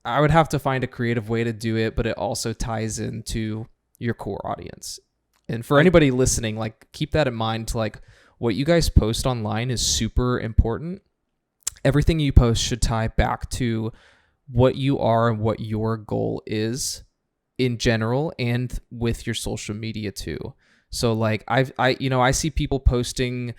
I would have to find a creative way to do it, but it also ties into your core audience. And for anybody listening, like, keep that in mind. To like, what you guys post online is super important. Everything you post should tie back to what you are and what your goal is in general, and with your social media too. So like I see people posting,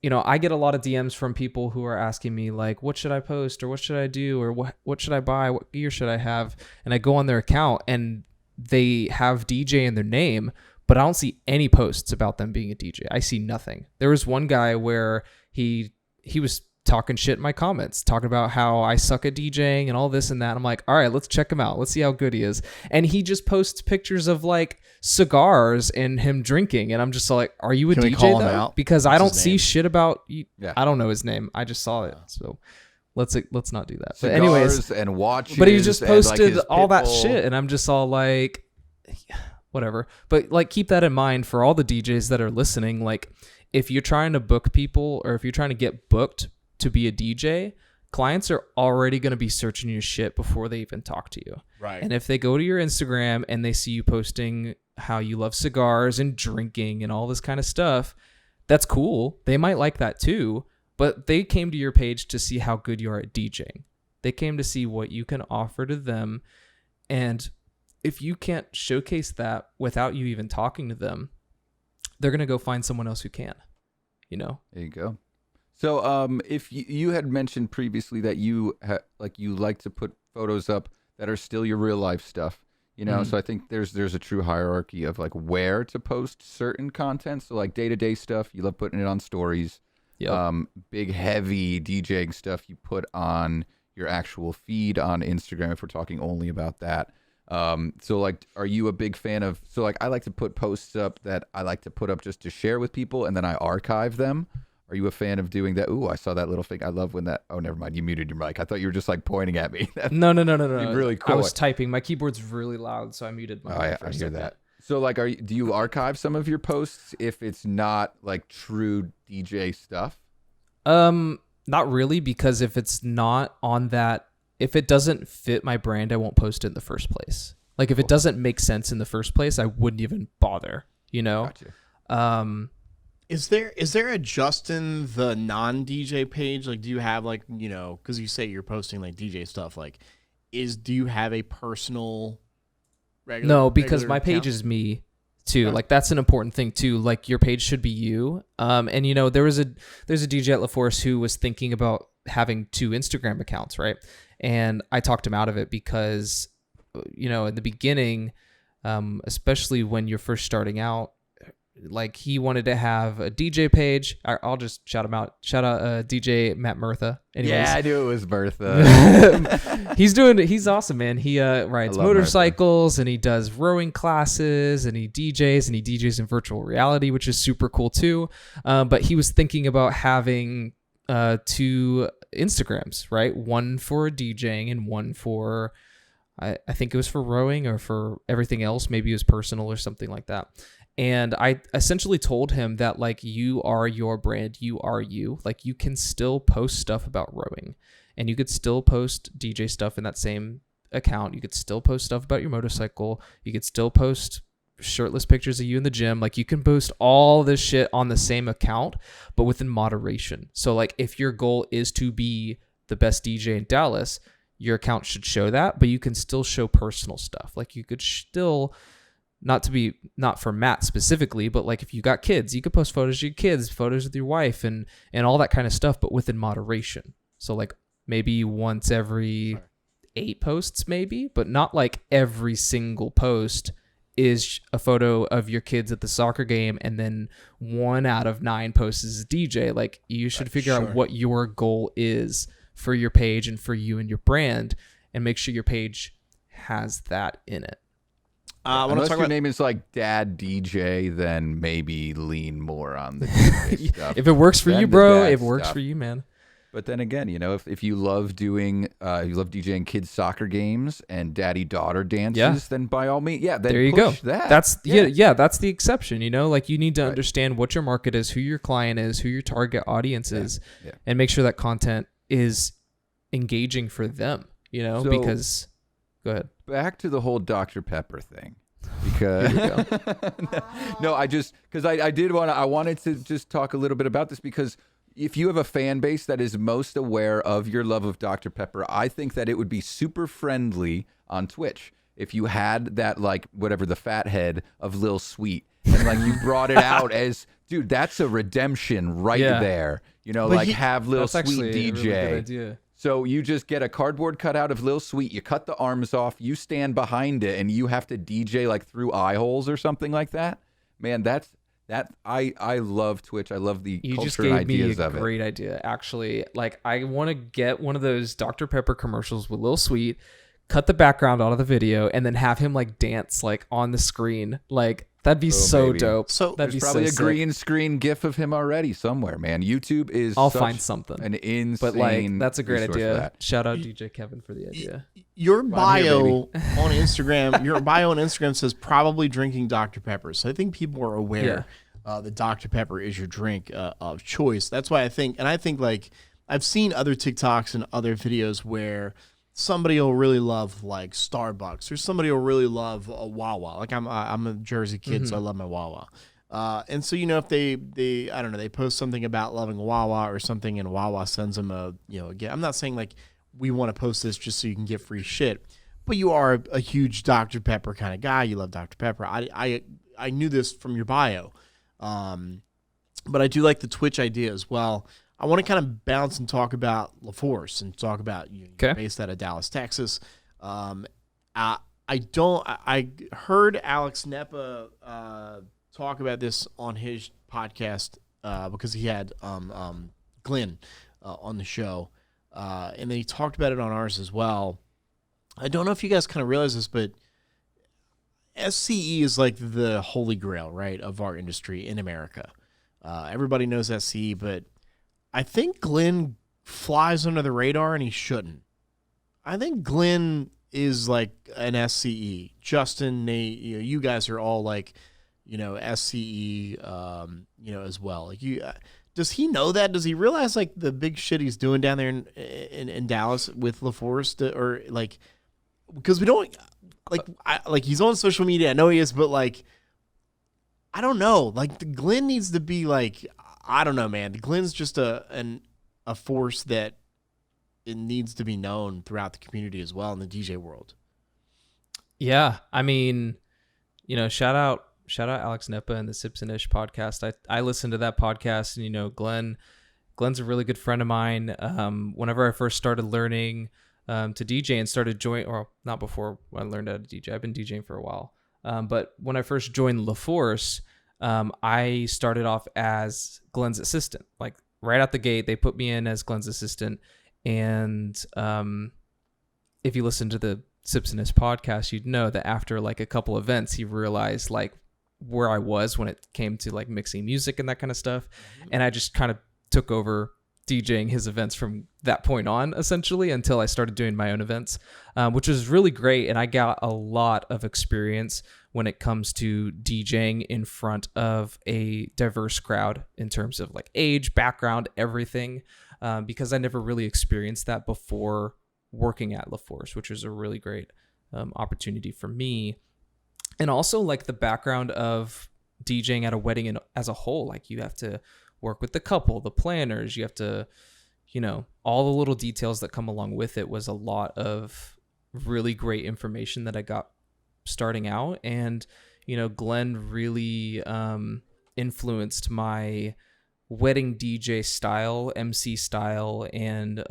I get a lot of DMs from people who are asking me like, what should I post, or what should I do, or what should I buy, what gear should I have? And I go on their account and they have DJ in their name, but I don't see any posts about them being a DJ. I see nothing. There was one guy where he was talking shit in my comments, talking about how I suck at DJing and all this and that. I'm like, all right, let's check him out. Let's see how good he is. And he just posts pictures of like cigars and him drinking. And I'm just like, are you a Can we DJ call him though? out? Because What's I don't his see name? shit about you. Yeah. I don't know his name. I just saw it. So let's not do that. But Cigars anyways, and watches. but he just and, like, posted his all that Pitbull. shit. And I'm just all like, whatever. But like, keep that in mind for all the DJs that are listening. Like, if you're trying to book people, or if you're trying to get booked to be a DJ, clients are already going to be searching your shit before they even talk to you. Right. And if they go to your Instagram and they see you posting how you love cigars and drinking and all this kind of stuff, that's cool. They might like that too, but they came to your page to see how good you are at DJing. They came to see what you can offer to them. And if you can't showcase that without you even talking to them, they're going to go find someone else who can, There you go. So, if you had mentioned previously that you like to put photos up that are still your real life stuff, So I think there's a true hierarchy of like where to post certain content. So like day-to-day stuff, you love putting it on stories. Yep. Big heavy DJing stuff you put on your actual feed on Instagram. If we're talking only about that. So like, are you a big fan of? So like, I like to put posts up that I like to put up just to share with people, and then I archive them. Are you a fan of doing that? Ooh, I saw that little thing. I love when that. Oh, never mind. You muted your mic. I thought you were just like pointing at me. No. Really cool. I was typing. My keyboard's really loud, so I muted my mic for a I hear second. that. So like, do you archive some of your posts if it's not like true DJ stuff? Not really, because if it's not on that, if it doesn't fit my brand, I won't post it in the first place. Like if it doesn't make sense in the first place, I wouldn't even bother, Gotcha. Is there a Justin the non-DJ page? Like, do you have like, because you say you're posting like DJ stuff, like, do you have a personal regular? No, because regular my page account? is me too. Okay. Like that's an important thing too. Like your page should be you. And there's a DJ at La Force who was thinking about having 2 Instagram accounts, right? And I talked him out of it because, in the beginning, especially when you're first starting out, like he wanted to have a DJ page. I'll just shout him out. Shout out DJ Matt Murtha. Anyways. Yeah, I knew it was Bertha. He's awesome, man. He rides love motorcycles and he does rowing classes and he DJs in virtual reality, which is super cool too. But he was thinking about having 2 Instagrams, right? One for DJing and one for I think it was for rowing or for everything else. Maybe it was personal or something like that. And I essentially told him that like, you are your brand, you are you. Like you can still post stuff about rowing and you could still post DJ stuff in that same account. You could still post stuff about your motorcycle. You could still post shirtless pictures of you in the gym. Like you can post all this shit on the same account, but within moderation. So like if your goal is to be the best DJ in Dallas, your account should show that, but you can still show personal stuff. Like you could still, not for Matt specifically, but like if you got kids, you could post photos of your kids, photos with your wife and all that kind of stuff, but within moderation. So like maybe once every 8 posts maybe, but not like every single post is a photo of your kids at the soccer game and then 1 out of 9 posts is a DJ. Like you should figure out what your goal is for your page and for you and your brand, and make sure your page has that in it. Unless your name is like Dad DJ, then maybe lean more on the DJ stuff. If it works for Then you, the bro, dad if it works stuff. for you, man. But then again, you know, if you love doing, you love DJing kids soccer games and daddy-daughter dances, then by all means, then there you push go. that. That's that's the exception. You know, like you need to understand what your market is, who your client is, who your target audience is, and make sure that content is engaging for them. You know, because go ahead. Back to the whole Dr. Pepper thing. Because no, I wanted to just talk a little bit about this, because if you have a fan base that is most aware of your love of Dr. Pepper, I think that it would be super friendly on Twitch if you had that, like, whatever, the fat head of Lil Sweet, and like you brought it out as, dude, that's a redemption right there. You know, but have Lil Sweet DJ. A really good idea. So you just get a cardboard cutout of Lil Sweet, you cut the arms off, you stand behind it, and you have to DJ like through eye holes or something like that. Man, I love Twitch. I love the culture and ideas of it. You just gave me a great idea, actually. Like, I want to get one of those Dr. Pepper commercials with Lil Sweet, cut the background out of the video, and then have him like dance like on the screen. Like, that'd be so dope. So that'd there's be probably so a green screen GIF of him already somewhere, man. YouTube is I'll find something. An insane. But like, that's a great idea. Shout out DJ Kevin for the idea. Your bio on Instagram, says probably drinking Dr. Pepper. So I think people are aware that Dr. Pepper is your drink of choice. That's why I think like I've seen other TikToks and other videos where somebody will really love like Starbucks, or somebody will really love a Wawa. Like I'm a Jersey kid, so I love my Wawa. And so, you know, if they I don't know, they post something about loving Wawa or something, and Wawa sends them I'm not saying like we want to post this just so you can get free shit, but you are a huge Dr. Pepper kind of guy. You love Dr. Pepper. I knew this from your bio, but I do like the Twitch idea as well. I want to kind of bounce and talk about LaForce and talk about you're based out of Dallas, Texas. I heard Alex Nepa talk about this on his podcast because he had Glenn on the show, and then he talked about it on ours as well. I don't know if you guys kind of realize this, but SCE is like the holy grail, right, of our industry in America. Everybody knows SCE, but I think Glenn flies under the radar, and he shouldn't. I think Glenn is like an SCE. Justin, Nate, you guys are all like, SCE, as well. Like does he know that? Does he realize like the big shit he's doing down there in Dallas with LaForce, or like, because we don't like he's on social media. I know he is, but like, I don't know. Like the Glenn needs to be like, I don't know, man. Glenn's just a force that it needs to be known throughout the community as well in the DJ world. Yeah, I mean, shout out Alex Nepa and the Sips and Ish podcast. I listened to that podcast, and Glenn's a really good friend of mine. Whenever I first started learning to DJ and started joining, or not before I learned how to DJ, I've been DJing for a while. But when I first joined LaForce, I started off as Glenn's assistant. Like right out the gate, they put me in as Glenn's assistant. And if you listen to the Sips and Ish podcast, you'd know that after like a couple events, he realized like where I was when it came to like mixing music and that kind of stuff. And I just kind of took over DJing his events from that point on, essentially, until I started doing my own events, which was really great. And I got a lot of experience when it comes to DJing in front of a diverse crowd in terms of like age, background, everything, because I never really experienced that before working at LaForce, which was a really great opportunity for me. And also like the background of DJing at a wedding and as a whole, like you have to work with the couple, the planners, you have to, all the little details that come along with it was a lot of really great information that I got starting out. And, Glenn really influenced my wedding DJ style, MC style, and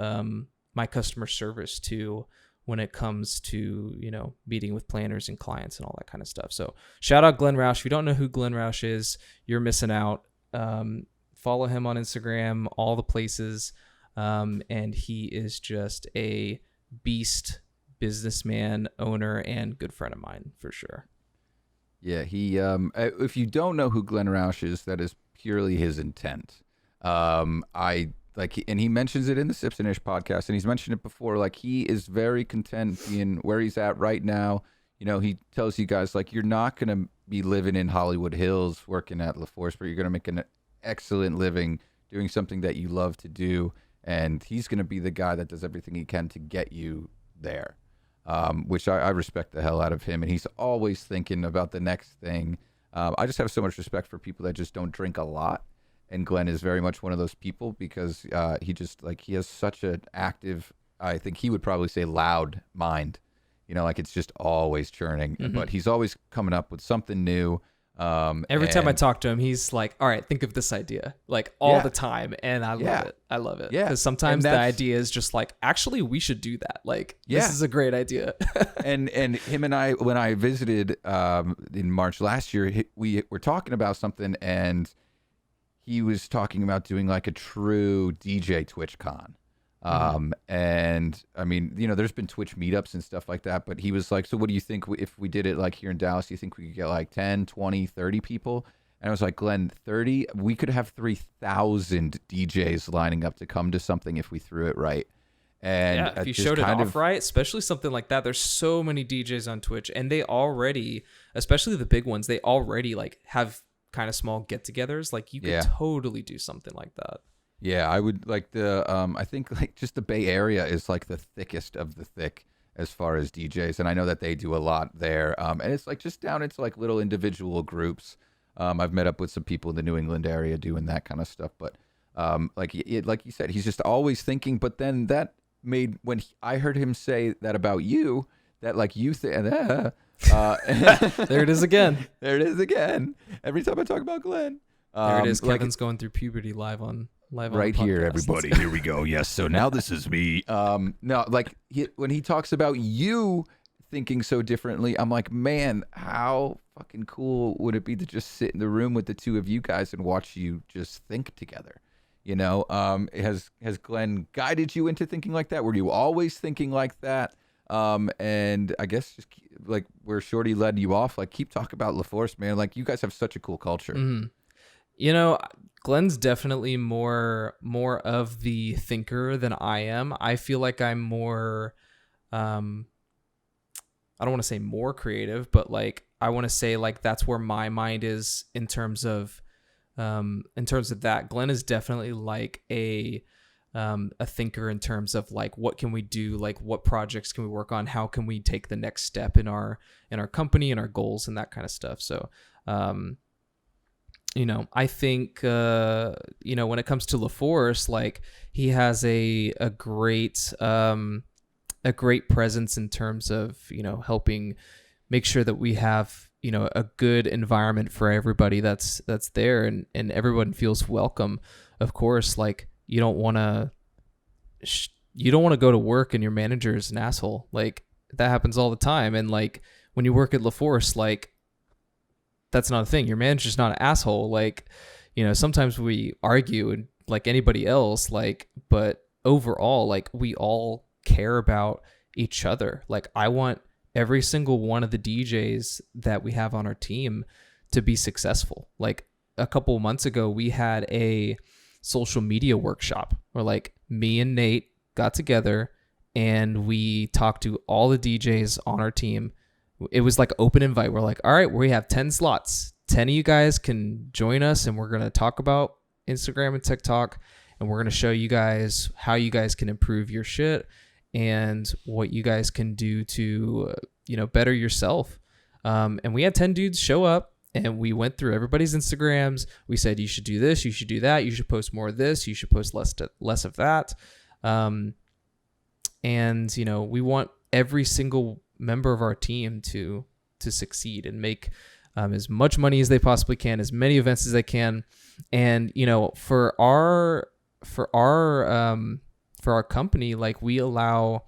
my customer service too, when it comes to, meeting with planners and clients and all that kind of stuff. So shout out Glenn Roush. If you don't know who Glenn Roush is, you're missing out. Follow him on Instagram, all the places. And he is just a beast businessman, owner, and good friend of mine for sure. Yeah, he. If you don't know who Glenn Roush is, that is purely his intent. I and he mentions it in the Sips and Ish podcast, and he's mentioned it before. Like, he is very content being where he's at right now. You know, he tells you guys, like, you're not gonna be living in Hollywood Hills working at LaForce, but you're gonna make an excellent living doing something that you love to do, and he's gonna be the guy that does everything he can to get you there. Which I respect the hell out of him, and he's always thinking about the next thing. I just have so much respect for people that just don't drink a lot, and Glenn is very much one of those people because he has such an active, I think he would probably say loud mind, you know, like it's just always churning, but he's always coming up with something new. Every time I talk to him, he's like, all right, think of this idea, like all the time. And I love it. I love it. Yeah. Because sometimes the idea is just like, actually, we should do that. Like, this is a great idea. and him and I, when I visited in March last year, we were talking about something, and he was talking about doing like a true DJ TwitchCon. And I mean, you know, there's been Twitch meetups and stuff like that, but he was like, so what do you think if we did it like here in Dallas? Do you think we could get like 10, 20, 30 people? And I was like, Glenn, 30? We could have 3,000 DJs lining up to come to something if we threw it right. And if you showed it off right, especially something like that, there's so many DJs on Twitch, and they already, especially the big ones, they already like have kind of small get-togethers. Like, you could totally do something like that. Yeah, I would like I think like just the Bay Area is like the thickest of the thick as far as DJs. And I know that they do a lot there. And it's like just down into like little individual groups. I've met up with some people in the New England area doing that kind of stuff. But like you said, he's just always thinking. But then that made, I heard him say that about you, that like you there it is again. There it is again. Every time I talk about Glenn. There it is. Kevin's going through puberty live on right here, everybody. Here we go. Yes. So now this is me. No, like when he talks about you thinking so differently, I'm like, man, how fucking cool would it be to just sit in the room with the two of you guys and watch you just think together? You know, has Glenn guided you into thinking like that? Were you always thinking like that? And I guess just like where Shorty led you off, like keep talking about LaForce, man. Like you guys have such a cool culture. Mm-hmm. You know, Glenn's definitely more of the thinker than I am. I feel like I'm more, I don't want to say more creative, but like I want to say like that's where my mind is in terms of that. Glenn is definitely like a thinker in terms of like what can we do, like what projects can we work on, how can we take the next step in our company and our goals and that kind of stuff. So you know, I think, you know, when it comes to LaForce, like he has a great presence in terms of, you know, helping make sure that we have, you know, a good environment for everybody that's there and everyone feels welcome. Of course, like you don't want to go to work and your manager is an asshole. Like that happens all the time. And like when you work at LaForce, like, that's not a thing. Your manager's not an asshole. Like, you know, sometimes we argue and like anybody else, like, but overall, like we all care about each other. Like I want every single one of the DJs that we have on our team to be successful. Like a couple of months ago, we had a social media workshop where like me and Nate got together and we talked to all the DJs on our team. It was like open invite. We're like, all right, we have 10 slots. 10 of you guys can join us and we're going to talk about Instagram and TikTok. And we're going to show you guys how you guys can improve your shit and what you guys can do to, you know, better yourself. And we had 10 dudes show up and we went through everybody's Instagrams. We said, you should do this. You should do that. You should post more of this. You should post less of that. And, you know, we want every single member of our team to succeed and make as much money as they possibly can, as many events as they can. And, you know, for our company, like we allow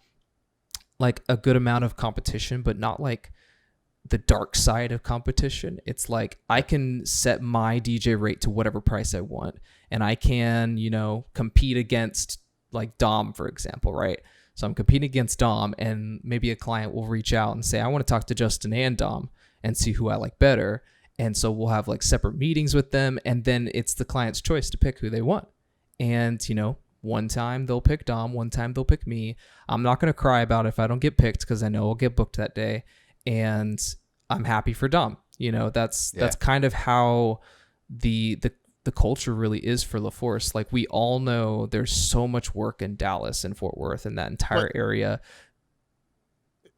like a good amount of competition, but not like the dark side of competition. It's like I can set my DJ rate to whatever price I want, and I can, you know, compete against like Dom, for example, right? So I'm competing against Dom, and maybe a client will reach out and say, I want to talk to Justin and Dom and see who I like better. And so we'll have like separate meetings with them, and then it's the client's choice to pick who they want. And, you know, One time they'll pick Dom, one time they'll pick me. I'm not going to cry about it if I don't get picked because I know I'll get booked that day. And I'm happy for Dom. That's kind of how the culture really is for LaForce. Like, we all know there's so much work in Dallas and Fort Worth and that entire area.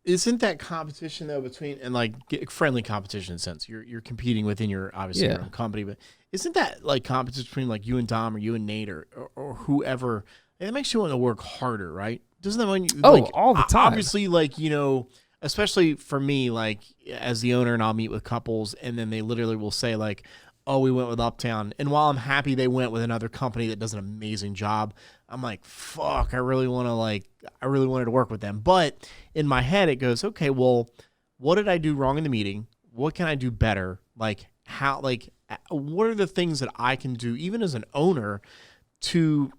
Isn't that competition though between, and like friendly competition in a sense, you're competing within your obviously your own company, but isn't that like competition between like you and Dom or you and Nate or whoever? And it makes you want to work harder, right? Doesn't that when you all the time? Obviously, like, especially for me, like as the owner, and I'll meet with couples, and then they literally will say like, "Oh, we went with Uptown," and while I'm happy they went with another company that does an amazing job, I'm like, "Fuck, I really wanted to work with them." But in my head, it goes, "Okay, well, what did I do wrong in the meeting? What can I do better? Like how? Like what are the things that I can do, even as an owner, to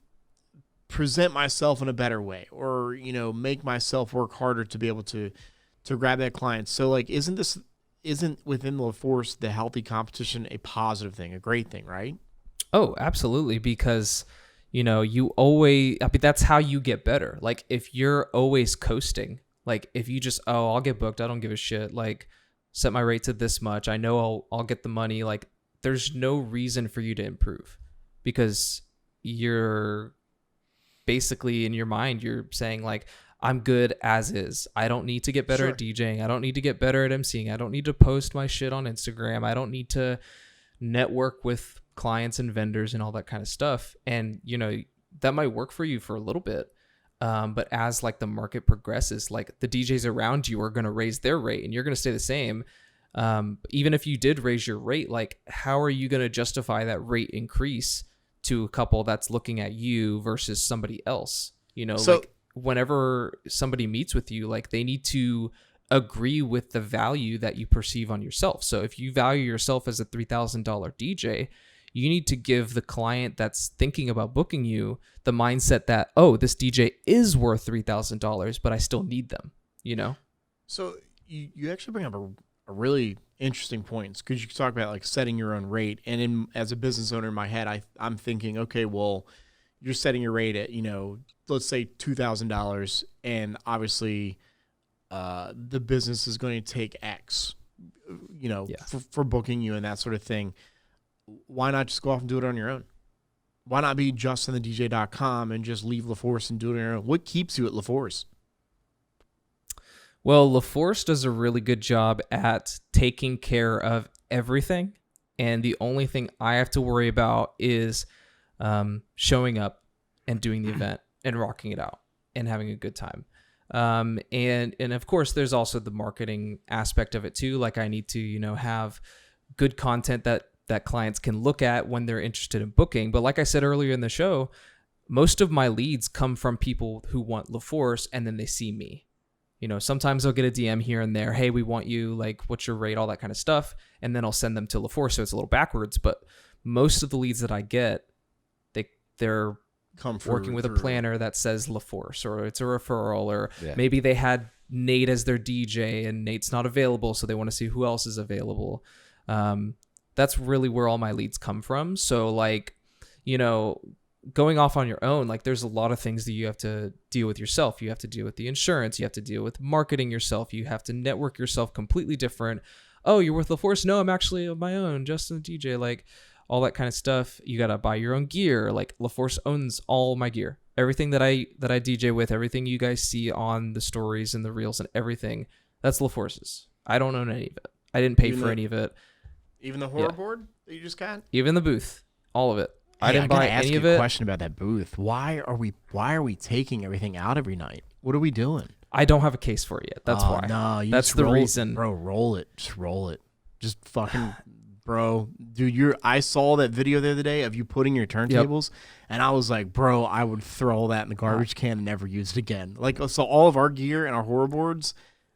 present myself in a better way, or make myself work harder to be able to grab that client?" So like, isn't within LaForce the healthy competition a positive thing, a great thing, right? Oh, absolutely. Because, you always, that's how you get better. Like, if you're always coasting, like if you just, I'll get booked, I don't give a shit, like set my rate to this much, I know I'll get the money, like there's no reason for you to improve, because you're basically, in your mind, you're saying like, I'm good as is. I don't need to get better at DJing. I don't need to get better at emceeing. I don't need to post my shit on Instagram. I don't need to network with clients and vendors and all that kind of stuff. And, that might work for you for a little bit. But as like the market progresses, like the DJs around you are going to raise their rate and you're going to stay the same. Even if you did raise your rate, like how are you going to justify that rate increase to a couple that's looking at you versus somebody else? Like, whenever somebody meets with you, like they need to agree with the value that you perceive on yourself. So if you value yourself as a $3,000 DJ, you need to give the client that's thinking about booking you the mindset that, oh, this DJ is worth $3,000, but I still need them, So you actually bring up a really interesting point, because you talk about like setting your own rate. And as a business owner in my head, I'm thinking, okay, well, you're setting your rate at, let's say $2,000, and obviously the business is going to take X, for booking you and that sort of thing. Why not just go off and do it on your own? Why not be Justin.TheDJ.com and just leave LaForce and do it on your own? What keeps you at LaForce? Well, LaForce does a really good job at taking care of everything. And the only thing I have to worry about is showing up and doing the event and rocking it out and having a good time. And of course, there's also the marketing aspect of it too. Like I need to, have good content that clients can look at when they're interested in booking. But like I said earlier in the show, most of my leads come from people who want LaForce and then they see me. Sometimes I'll get a DM here and there. Hey, we want you, like, what's your rate? All that kind of stuff. And then I'll send them to LaForce. So it's a little backwards, but most of the leads that I get, they're working with a planner that says LaForce, or it's a referral, or maybe they had Nate as their DJ and Nate's not available, so they want to see who else is available. That's really where all my leads come from. So like, going off on your own, like there's a lot of things that you have to deal with yourself. You have to deal with the insurance. You have to deal with marketing yourself. You have to network yourself completely different. Oh, you're with LaForce? No, I'm actually on my own, Justin.TheDJ. Like all that kind of stuff. You got to buy your own gear. Like LaForce owns all my gear. Everything that I DJ with, everything you guys see on the stories and the reels and everything, that's LaForce's. I don't own any of it. I didn't pay for any of it. Even the horror board that you just got? Even the booth. All of it. Hey, I didn't buy any of it. I got to ask you a question about that booth. Why are we taking everything out every night? What are we doing? I don't have a case for it yet. That's why. No, that's the reason. Bro, roll it. Just roll it. Just fucking, bro. Dude, I saw that video the other day of you putting your turntables, and I was like, bro, I would throw that in the garbage can and never use it again. Like, so all of our gear and our horror boards,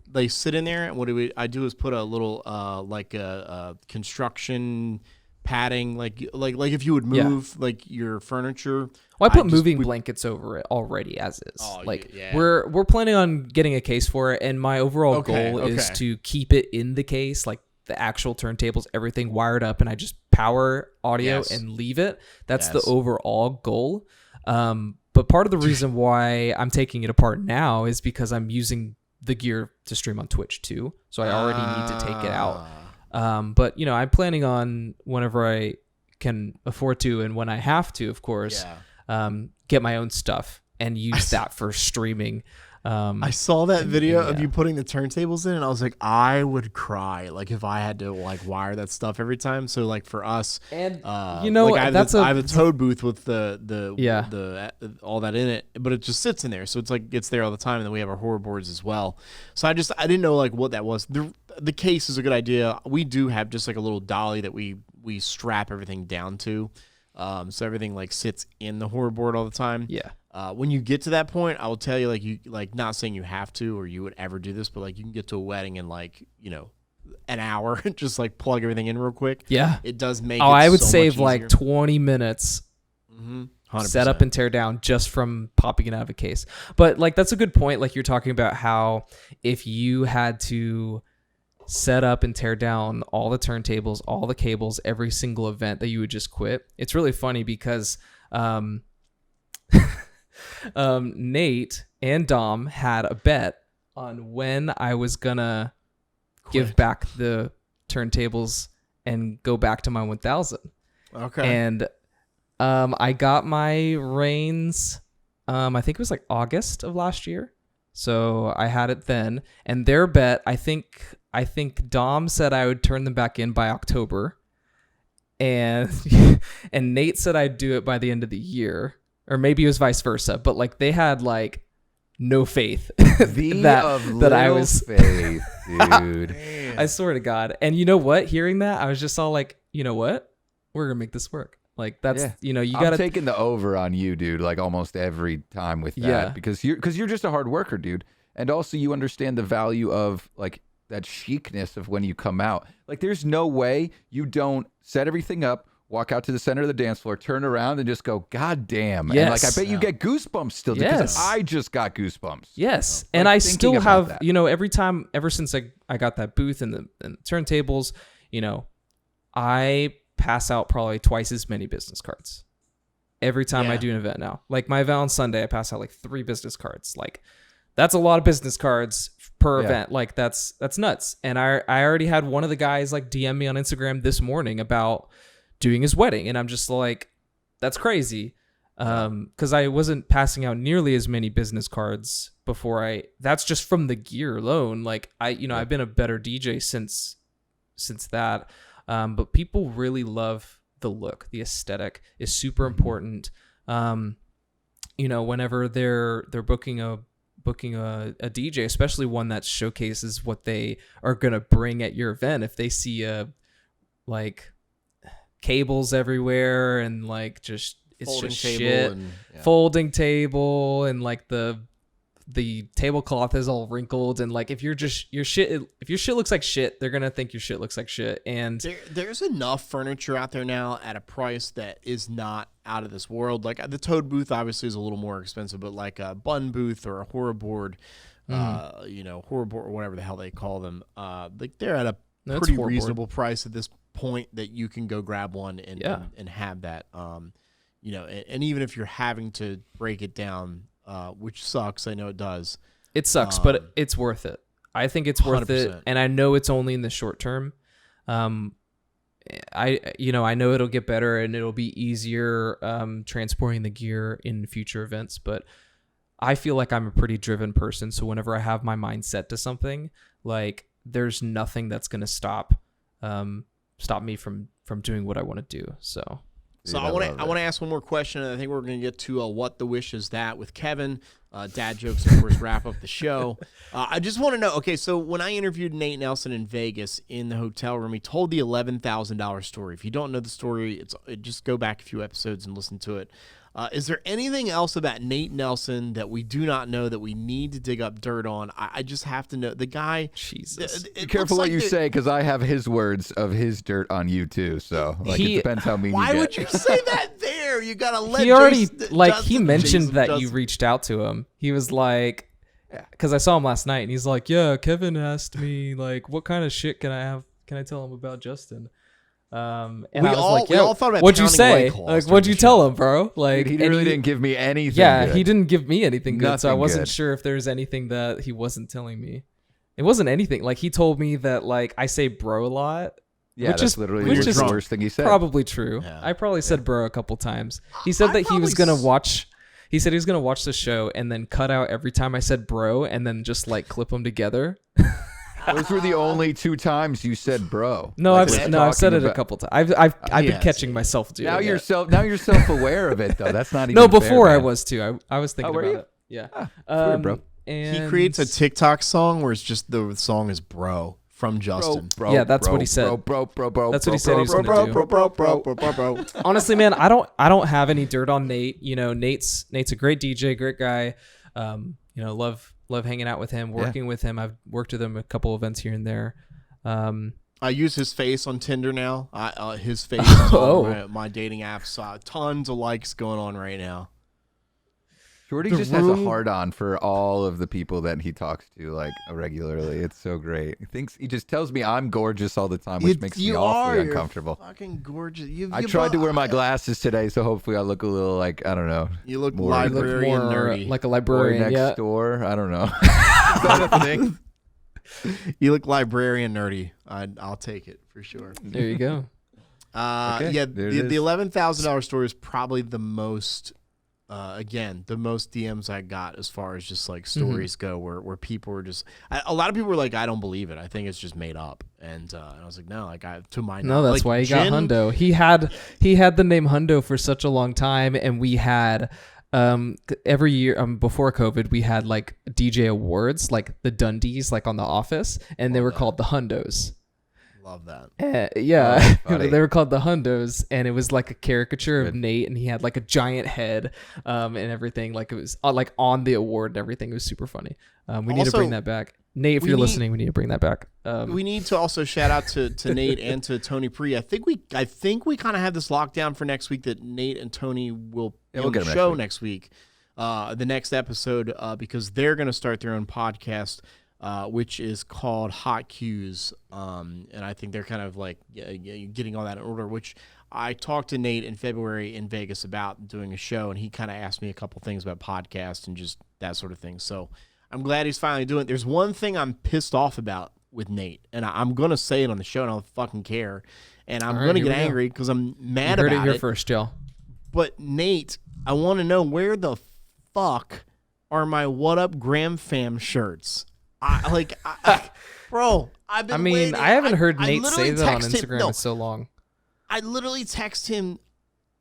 they sit in there, and what I do is put a little, like a construction padding, like if you would move like your furniture. Well, I put moving blankets over it already as is. Oh, like yeah. We're planning on getting a case for it, and my overall goal is to keep it in the case, like the actual turntables, everything wired up, and I just power audio and leave it. That's the overall goal. But But part of the reason why I'm taking it apart now is because I'm using the gear to stream on Twitch too. So I already need to take it out. But I'm planning on whenever I can afford to, and when I have to, of course, get my own stuff and use that for streaming. I saw that video of you putting the turntables in, and I was like, I would cry like if I had to like wire that stuff every time. So like for us, and I have a Toad booth with the all that in it, but it just sits in there, so it's like it's there all the time. And then we have our horror boards as well. So I didn't know like what that was. The case is a good idea. We do have just like a little dolly that we strap everything down to, so everything like sits in the horror board all the time. Yeah. When you get to that point, I will tell you, like, you like not saying you have to or you would ever do this, but like you can get to a wedding in like an hour, just like plug everything in real quick. Yeah, it does make. I would so save much like 20 minutes. Mm-hmm. Set up and tear down just from popping it out of a case. But like that's a good point. Like you're talking about how if you had to set up and tear down all the turntables, all the cables, every single event that you would just quit. It's really funny because Nate and Dom had a bet on when I was gonna give back the turntables and go back to my 1000. Okay. And I got my reins, I think it was like August of last year. So I had it then. And their bet, I think Dom said I would turn them back in by October. And and Nate said I'd do it by the end of the year. Or maybe it was vice versa. But like they had like no faith that I was faith, dude. I swear to God. And you know what? Hearing that, I was just all like, you know what? We're gonna make this work. Like that's you gotta. I'm taking the over on you, dude. Like almost every time with that, because you're just a hard worker, dude. And also you understand the value of like that chicness of when you come out. Like there's no way you don't set everything up, walk out to the center of the dance floor, turn around, and just go, God damn. Yes. And like I bet you get goosebumps still, because I just got goosebumps. Yes. So, and like, I still have, that. ever since I got that booth and the turntables, I pass out probably twice as many business cards every time I do an event now. Like my event on Sunday, I pass out like 3 business cards. Like that's a lot of business cards per event. Like that's nuts. And I already had one of the guys like DM me on Instagram this morning about doing his wedding. And I'm just like, that's crazy. Cause I wasn't passing out nearly as many business cards before that's just from the gear alone. Like I've been a better DJ since that. But people really love the look. The aesthetic is super important. Whenever they're booking a DJ, especially one that showcases what they are gonna bring at your event. If they see like cables everywhere and like just it's folding just table shit, folding table, and like the tablecloth is all wrinkled, and like if your shit looks like shit, they're gonna think your shit looks like shit. And there's enough furniture out there now at a price that is not out of this world. Like the Toad booth obviously is a little more expensive, but like a bun booth or a horror board, horror board or whatever the hell they call them, like they're at a pretty reasonable price at this point that you can go grab one and have that. And even if you're having to break it down, which sucks. I know it does. It sucks, but it's worth it. I think it's worth 100%. It, and I know it's only in the short term. I know it'll get better and it'll be easier transporting the gear in future events, but I feel like I'm a pretty driven person, so whenever I have my mind set to something, like there's nothing that's going to stop me from doing what I want to do. So I want to ask one more question, and I think we're going to get to what the wish is that with Kevin. Dad jokes, of course, wrap up the show. I just want to know, okay, so when I interviewed Nate Nelson in Vegas in the hotel room, he told the $11,000 story. If you don't know the story, just go back a few episodes and listen to it. Is there anything else about Nate Nelson that we do not know that we need to dig up dirt on? I just have to know. The guy... Jesus. Be careful what you say, because I have his words of his dirt on you, too. So it depends how mean you get. Why would you say that there? You got to let he already... he mentioned that you reached out to him. He was like... Because I saw him last night, and he's like, yeah, Kevin asked me, like, what kind of shit can I tell him about Justin? And We I was all- like, we yo, all thought about what'd you pounding say? White Claws Like, during what'd you the tell show. him, bro? Like, He and really didn't give me anything. Yeah, good. he didn't give me anything good, so I Nothing wasn't good. sure if there's anything that he wasn't telling me. It wasn't anything. Like, he told me that, like, I say bro a lot. Yeah, which that's is, literally which the is worst thing he said. probably true. Yeah. I probably said bro a couple times. He said I that he was gonna probably watch. He said he was gonna watch the show and then cut out every time I said bro and then just like clip them together. Those were the only 2 times you said bro. No, Like, I've we're said it talking a couple times. I've been Yes. catching myself doing Now it. you're self-aware of it though. That's not even No, fair, before I man. was too. I was thinking were about you? it. Yeah. weird, bro. And He creates a TikTok song where it's just the song is "Bro" from Justin. Bro, Yeah, that's bro, what he said. Bro. That's what he said he was Bro, gonna bro, do. bro, bro, bro, bro, bro. Honestly, man, I don't have any dirt on Nate. You know, Nate's a great DJ, great guy. You know, love hanging out with him, working with him. I've worked with him a couple events here and there. I use his face on Tinder now. His face is Oh. on my dating apps. Tons of likes going on right now. Shorty The just has a room- hard on for all of the people that he talks to like regularly. It's so great. He just tells me I'm gorgeous all the time, which makes me You awfully are. You're uncomfortable. fucking gorgeous. I tried to wear my glasses today, so hopefully I look a little like, I don't know, You look more- You look librarian more nerdy. like a boy librarian. next Yeah. door. I don't know. Is that a thing? You look librarian nerdy. I'll take it for sure. There you go. Okay, Yeah, there it the is. $11,000 story is probably the most. Again, the most DMs I got as far as just like stories go, where people were just a lot of people were like, I don't believe it. I think it's just made up, and I was like, no, like to my No, that's like, why he got Jen- Hundo. He had the name Hundo for such a long time, and we had every year before COVID we had like DJ awards, like the Dundies, like on The Office, and they were called the Hundos. Love that. Yeah, funny. they were called the Hundos, and it was like a caricature of Nate, and he had like a giant head, and everything. Like it was like on the award and everything. It was super funny. We need to bring Also, that back. Nate, if we you're need- listening, we need to bring that back. We need to also shout out to Nate and to Tony Pre. I think we kind of have this locked down for next week that Nate and Tony will be we'll on get the them show next next week, the next episode, because they're going to start their own podcast, which is called Hot Cues, and I think they're kind of like getting all that in order. Which I talked to Nate in February in Vegas about doing a show, and he kind of asked me a couple things about podcasts and just that sort of thing. So I'm glad he's finally doing it. There's one thing I'm pissed off about with Nate, and I'm going to say it on the show, and I don't fucking care. And I'm All right, going to here get we go. angry because I'm mad you heard about it here first, y'all. But Nate, I want to know where the fuck are my What Up Graham Fam shirts? Bro, I've been I mean, waiting. I haven't heard I Nate literally say that on text him- Instagram no, in so long. I literally text him,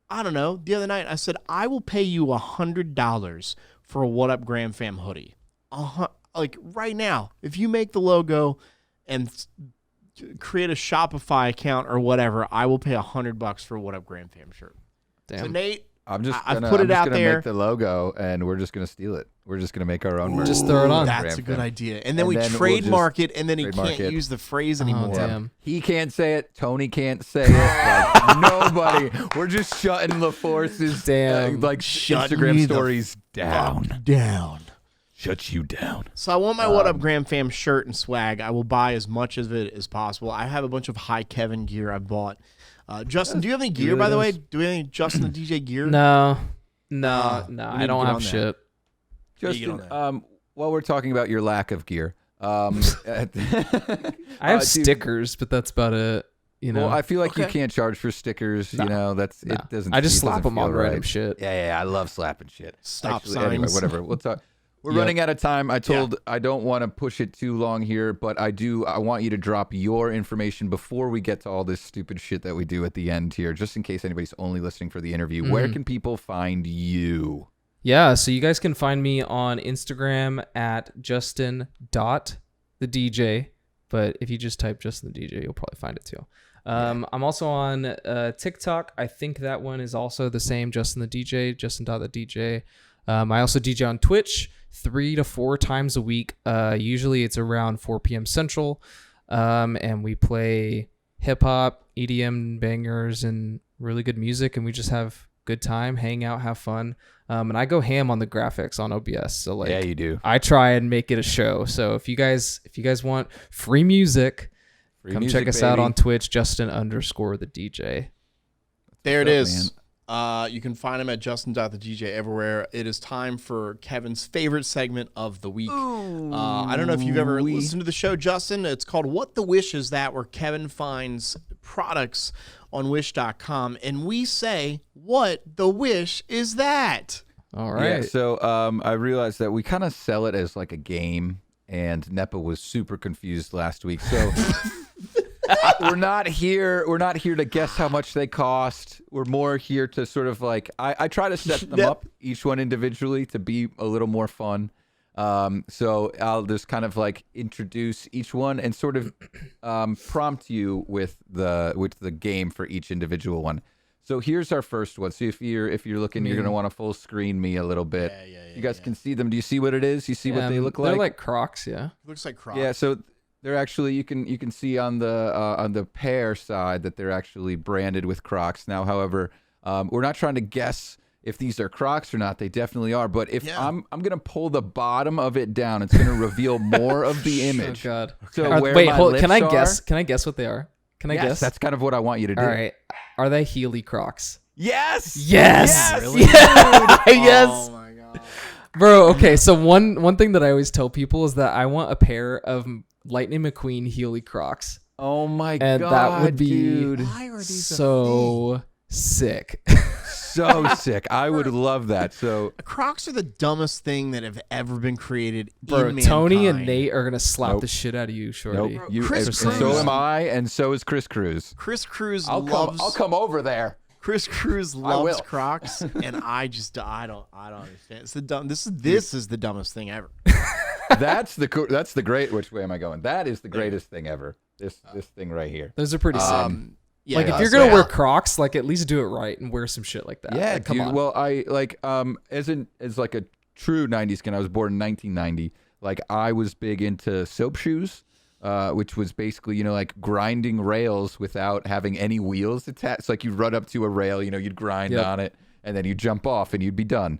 I don't know, the other night. I said, I will pay you $100 for a What Up Graham Fam hoodie. Like right now, if you make the logo and create a Shopify account or whatever, I will pay $100 for a What Up Graham Fam shirt. Damn. So Nate, I'm just I've gonna, put I'm it just out gonna there. make the logo, and we're just gonna steal it. We're just gonna make our own merch. Just throw it on. That's Graham a good Fam. idea. And then And we then we'll trademark just it, and then he trademark can't it. use the phrase Oh, anymore. damn. He can't say it. Tony can't say it. Like nobody. We're just shutting the forces. Damn. Like Shutting Instagram you the stories down. Fuck down. Shut you down. So I want my What Up Graham Fam shirt and swag. I will buy as much of it as possible. I have a bunch of High Kevin gear I bought. Justin, do you have any gear, really by the way? nice. Do we have any Justin the DJ gear? No, we need I to don't get have on that. shit. Justin, on while we're talking about your lack of gear, I have dude, stickers, but that's about it. You know, Well, I feel like you Okay. can't charge for stickers. No. You know, that's No. it. Doesn't. I just it slap doesn't them on feel random right. shit. Yeah, I love slapping shit. Stop Anyway, signs. whatever. We'll talk. We're Yep. running out of time. I don't want to push it too long here, but I want you to drop your information before we get to all this stupid shit that we do at the end here, just in case anybody's only listening for the interview. Where can people find you? Yeah, so you guys can find me on Instagram at Justin.TheDJ, but if you just type Justin.TheDJ, you'll probably find it too. I'm also on TikTok. I think that one is also the same, Justin.TheDJ, Justin.TheDJ. I also DJ on Twitch 3 to 4 times a week. Usually it's around 4 p.m. Central, and we play hip-hop, EDM bangers, and really good music, and we just have good time, hang out, have fun. And I go ham on the graphics on OBS. So like, Yeah, you do. I try and make it a show. So if you guys want free music Free Come music, check us out baby. on Twitch, Justin_TheDJ. There it up, is. You can find him at Justin.TheDJ everywhere. It is time for Kevin's favorite segment of the week. I don't know if you've ever listened to the show, Justin. It's called What the Wish Is That, where Kevin finds products on Wish.com, and we say, what the wish is that? All right. Yeah, so I realized that we kind of sell it as like a game, and Nepa was super confused last week. So we're not here to guess how much they cost. We're more here to sort of like I try to set them up each one individually to be a little more fun. So I'll just kind of like introduce each one and sort of prompt you with the game for each individual one. So here's our first one. So if you're looking, you're gonna want to full screen me a little bit. You guys can see them. Do you see what it is? You see what they look like? They're like Crocs, yeah. Looks like Crocs. Yeah. So they're actually you can see on the pair side that they're actually branded with Crocs. Now, however, we're not trying to guess if these are Crocs or not. They definitely are. But if I'm gonna pull the bottom of it down, it's gonna reveal more of the image. Oh God. So Wait, hold. lips Can I are- guess? Can I guess what they are? Can I Yes, guess? that's kind of what I want you to do. All right. Are they Heely Crocs? Yes. Yes. Really? Yes. Oh my God. Bro, okay, so one thing that I always tell people is that I want a pair of Lightning McQueen Heely Crocs. Oh my And God, that would be dude. Why are these so sick. So sick. I would love that. So Crocs are the dumbest thing that have ever been created. Bro, in Tony and mankind. Nate are going to slap Nope. the shit out of you, Shorty. nope. You, Chris and Cruz. so am I, and so is Chris Cruz. Chris Cruz I'll loves. come over there. Chris Cruz will. loves Crocs, and I don't understand. It's the dumb. This is the dumbest thing ever. That's the great. Which way am I going? That is the greatest thing ever. This thing right here. Those are pretty sick. Yeah, Like, if you're going to wear Crocs, like, at least do it right and wear some shit like that. Yeah, Like, come dude. on. Well, I like as like a true '90s kid. I was born in 1990. Like I was big into soap shoes. Which was basically, like grinding rails without having any wheels attached. Like you'd run up to a rail, you'd grind on it, and then you'd jump off and you'd be done.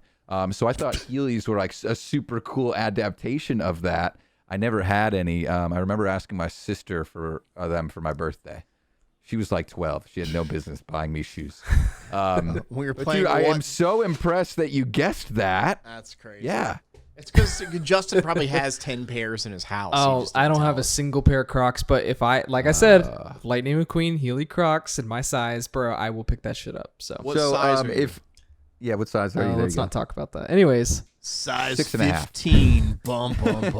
So I thought Heelys were like a super cool adaptation of that. I never had any. I remember asking my sister for them for my birthday. She was like 12. She had no business buying me shoes. when you're But playing. dude, I am so impressed that you guessed that. That's crazy. Yeah. It's because Justin probably has 10 pairs in his house. He Oh, just I didn't don't tell have a us. single pair of Crocs, but if I, like I said, Lightning McQueen Heely Crocs in my size, bro, I will pick that shit up. So, What size are you? What size are you? There let's you not talk about that. Anyways, Size 6.5. 15. Bum, bum,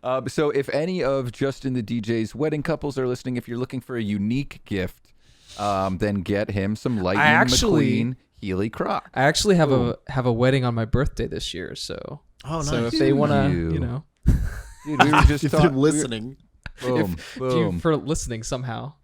bum. So if any of Justin the DJ's wedding couples are listening, if you're looking for a unique gift, then get him some Lightning McQueen Heely Crocs. I actually have a wedding on my birthday this year, so Oh, so nice. if they want to, You. Dude, we were just If they're talking. listening. Boom, boom. for listening somehow.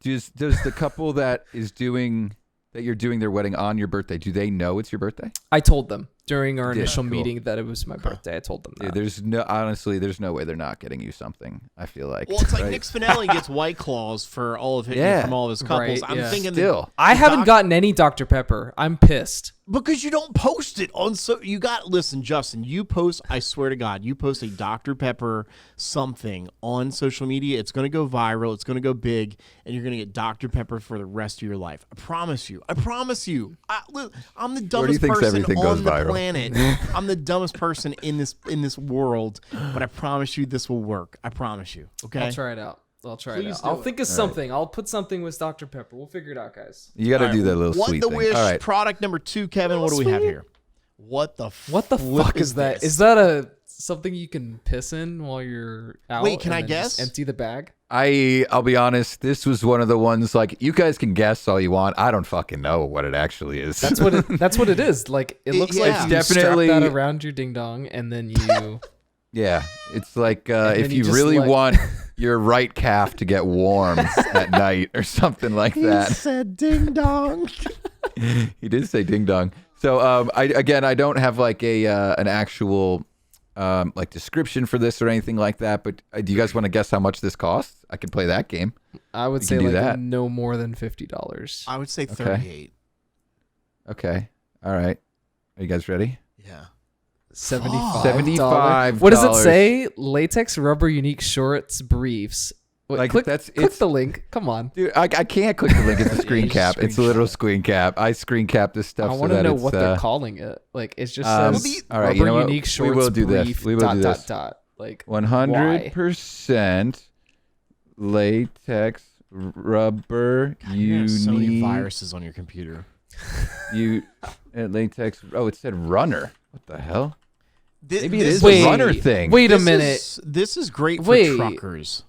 Does the couple that you're doing their wedding on your birthday, do they know it's your birthday? I told them during our Yeah, initial cool. meeting that it was my birthday. I told them that. Dude, there's no way they're not getting you something. I feel like. Well, it's like right? Nick Spinelli gets White Claws for all of Yeah. from all of his couples. Right, I'm yeah. thinking Still. I haven't gotten any Dr. Pepper. I'm pissed. because you don't post it on listen, Justin, you post, I swear to God, you post a Dr. Pepper something on social media, it's going to go viral, it's going to go big, and you're going to get Dr. Pepper for the rest of your life. I promise you. I'm the dumbest thinks person everything on goes the viral? planet. I'm the dumbest person in this world, but I promise you this will work. I promise you. Okay? I'll try it out. Please do I'll it. think of something. I'll put something with Dr. Pepper. We'll figure it out, guys. You got to do that little What sweet the thing. wish All right. product number 2, Kevin? What do we have here? What the What the flip fuck is that? this? Is that something you can piss in while you're out? Wait, can and I then guess? just empty the bag. I'll be honest. This was one of the ones like you guys can guess all you want. I don't fucking know what it actually is. That's what it is. Like it looks yeah. like It's you definitely- strap that around your ding dong and then you Yeah, it's like then if you you just really like- want your right calf to get warm at night or something like that. said ding dong. He did say ding dong. So I don't have like an actual like description for this or anything like that. But do you guys want to guess how much this costs? I could play that game. I would We say can do like that. no more than $50. I would say 38. Okay. All right. Are you guys ready? Yeah. $75. $75. What does it say? Latex rubber unique shorts briefs Like click it's the link. Come on. dude. I can't click the link. It's a screen just cap. It's a literal screenshot. screen cap. I screen cap this stuff. I so want to that know it's, what they're calling it. Like it just um, says all right, rubber you know what? unique We shorts will do this. brief, We will dot, do dot, this. dot. Like 100% latex rubber You have so many unique. viruses on your computer. Latex. Oh, it said runner. What the hell? Maybe it is Wait, a runner thing. Wait a minute. This is great for Wait. truckers.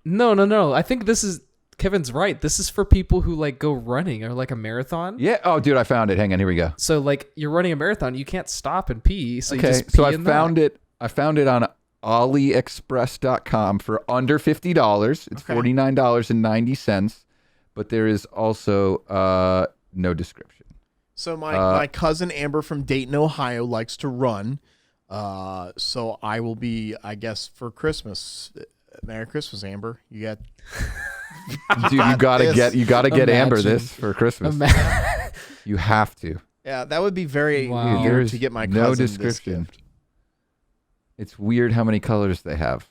No. I think this is Kevin's right. This is for people who like go running or like a marathon. Yeah. Oh, dude, I found it. Hang on. Here we go. So like you're running a marathon, you can't stop and pee. So you Okay. just pee So I in found that. it. I found it on AliExpress.com for under $50. It's Okay. $49.90, but there is also no description. So my cousin Amber from Dayton, Ohio likes to run. So I will be, I guess, for Christmas. Merry Christmas, Amber. You got Dude, you gotta this. get Amber Imagine. this for Christmas. Ima- You have to. yeah. That would be very Wow. weird There's to get my no cousin this description. gift. It's weird how many colors they have.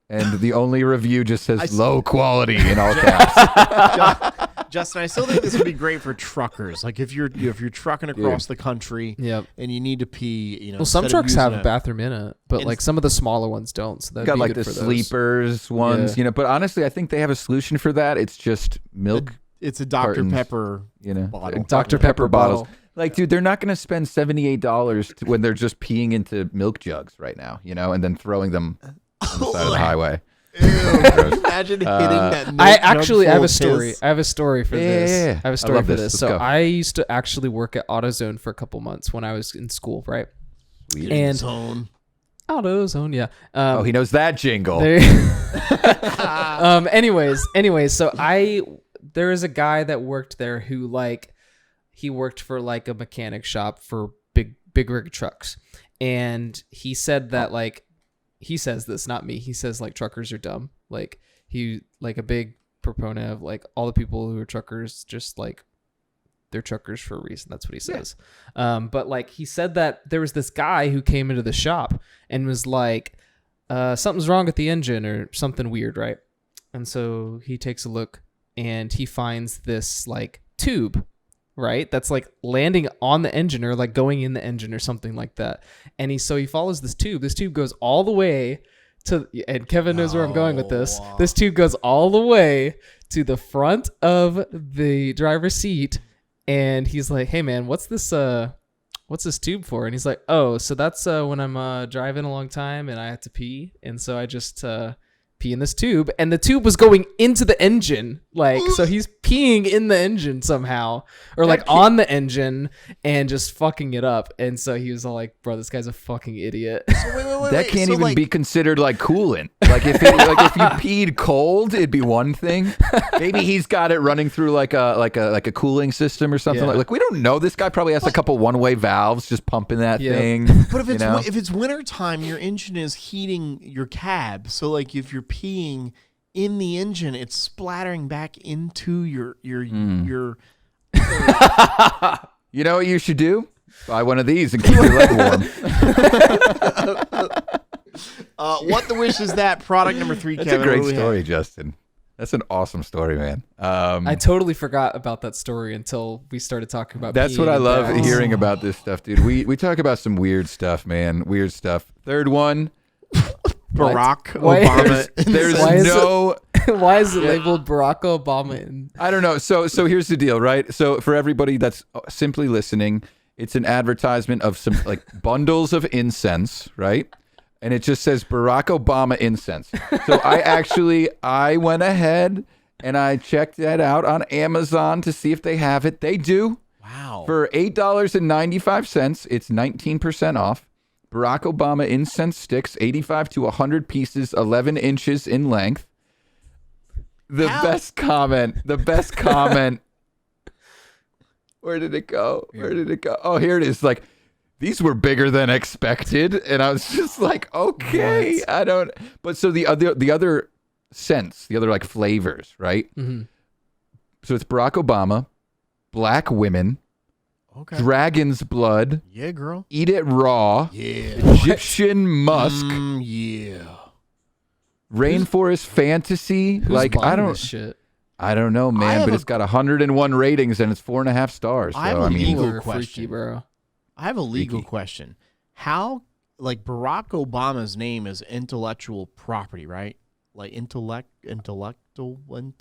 And the only review just says I- low quality in all caps. Justin, I still think this would be great for truckers. Like if you're trucking across the country Yep. and you need to pee, you know. Well, some instead of trucks have using a bathroom in it, but And like some of the smaller ones don't. So that'd Got be like good the for those. sleepers ones, Yeah. you know. But honestly, I think they have a solution for that. It's just milk, It's a Dr. cartons. Pepper you know, bottle. Dr. Pepper bottles. bottle. Like, dude, they're not going to spend $78 when they're just peeing into milk jugs right now, you know, and then throwing them on the side of the highway. Ew, imagine hitting that. milk I jug actually I have full a of story. piss. I have a story for this. Yeah. I have a I story love for this. this. Let's So go. I used to actually work at AutoZone for a couple months when I was in school, right? Sweet. And Zone. AutoZone, yeah. Oh, he knows that jingle. There- anyways, so there is a guy that worked there who like he worked for like a mechanic shop for big rig trucks. And he said that like he says this, not me. He says like truckers are dumb. Like he like a big proponent of like all the people who are truckers just like they're truckers for a reason. That's what he says. But like he said that there was this guy who came into the shop and was like, something's wrong with the engine or something weird, right? And so he takes a look and he finds this like tube, right? That's like landing on the engine or like going in the engine or something like that. And he follows this tube. This tube goes all the way to, and Kevin knows where I'm going with this. This tube goes all the way to the front of the driver's seat. And he's like, hey man, what's this tube for? And he's like, oh, so that's when I'm driving a long time and I have to pee. And so I just pee in this tube. And the tube was going into the engine. Like, so he's peeing in the engine somehow. Or like on the engine and just fucking it up. And so he was all like, bro, this guy's a fucking idiot. Wait. That can't So, even like, be considered like coolant. Like if you peed cold, it'd be one thing. Maybe he's got it running through like a cooling system or something. Yeah. Like we don't know. This guy probably has a couple one-way valves just pumping that Yeah. thing. But if you it's know? if it's winter time, your engine is heating your cab. So like if you're peeing in the engine, it's splattering back into your You know what you should do? Buy one of these and keep your leg warm. What the wish is that? Product number 3, That's Kevin. a great what do we story, have? Justin. That's an awesome story, man. I totally forgot about that story until we started talking about That's peeing what I in love bags. hearing about this stuff, dude. We talk about some weird stuff, man. Weird stuff. Third one. Barack Why- Obama. There's Why is no. Why is it labeled Barack Obama? And I don't know. So here's the deal, right? So for everybody that's simply listening, it's an advertisement of some like bundles of incense, right? And it just says Barack Obama incense. So I went ahead and I checked that out on Amazon to see if they have it. They do. Wow. For $8.95, it's 19% off. Barack Obama incense sticks, 85 to 100 pieces, 11 inches in length. The best comment. Where did it go? Oh, here it is. Like, these were bigger than expected. And I was just like, okay, What? I don't. But so the other scents, the other like flavors, right? mm-hmm. So it's Barack Obama, black women, Okay. dragon's blood, Yeah, girl. eat it raw, Yeah. Egyptian musk, Yeah. Rainforest Fantasy. Who's Like buying I don't. this shit. I don't know, man, but it's got 101 ratings and it's 4.5 stars. So, I have a I mean, legal People are question. freaky, bro. I have a legal Freaky. question. How, like, Barack Obama's name is intellectual property, right? Like intellectual.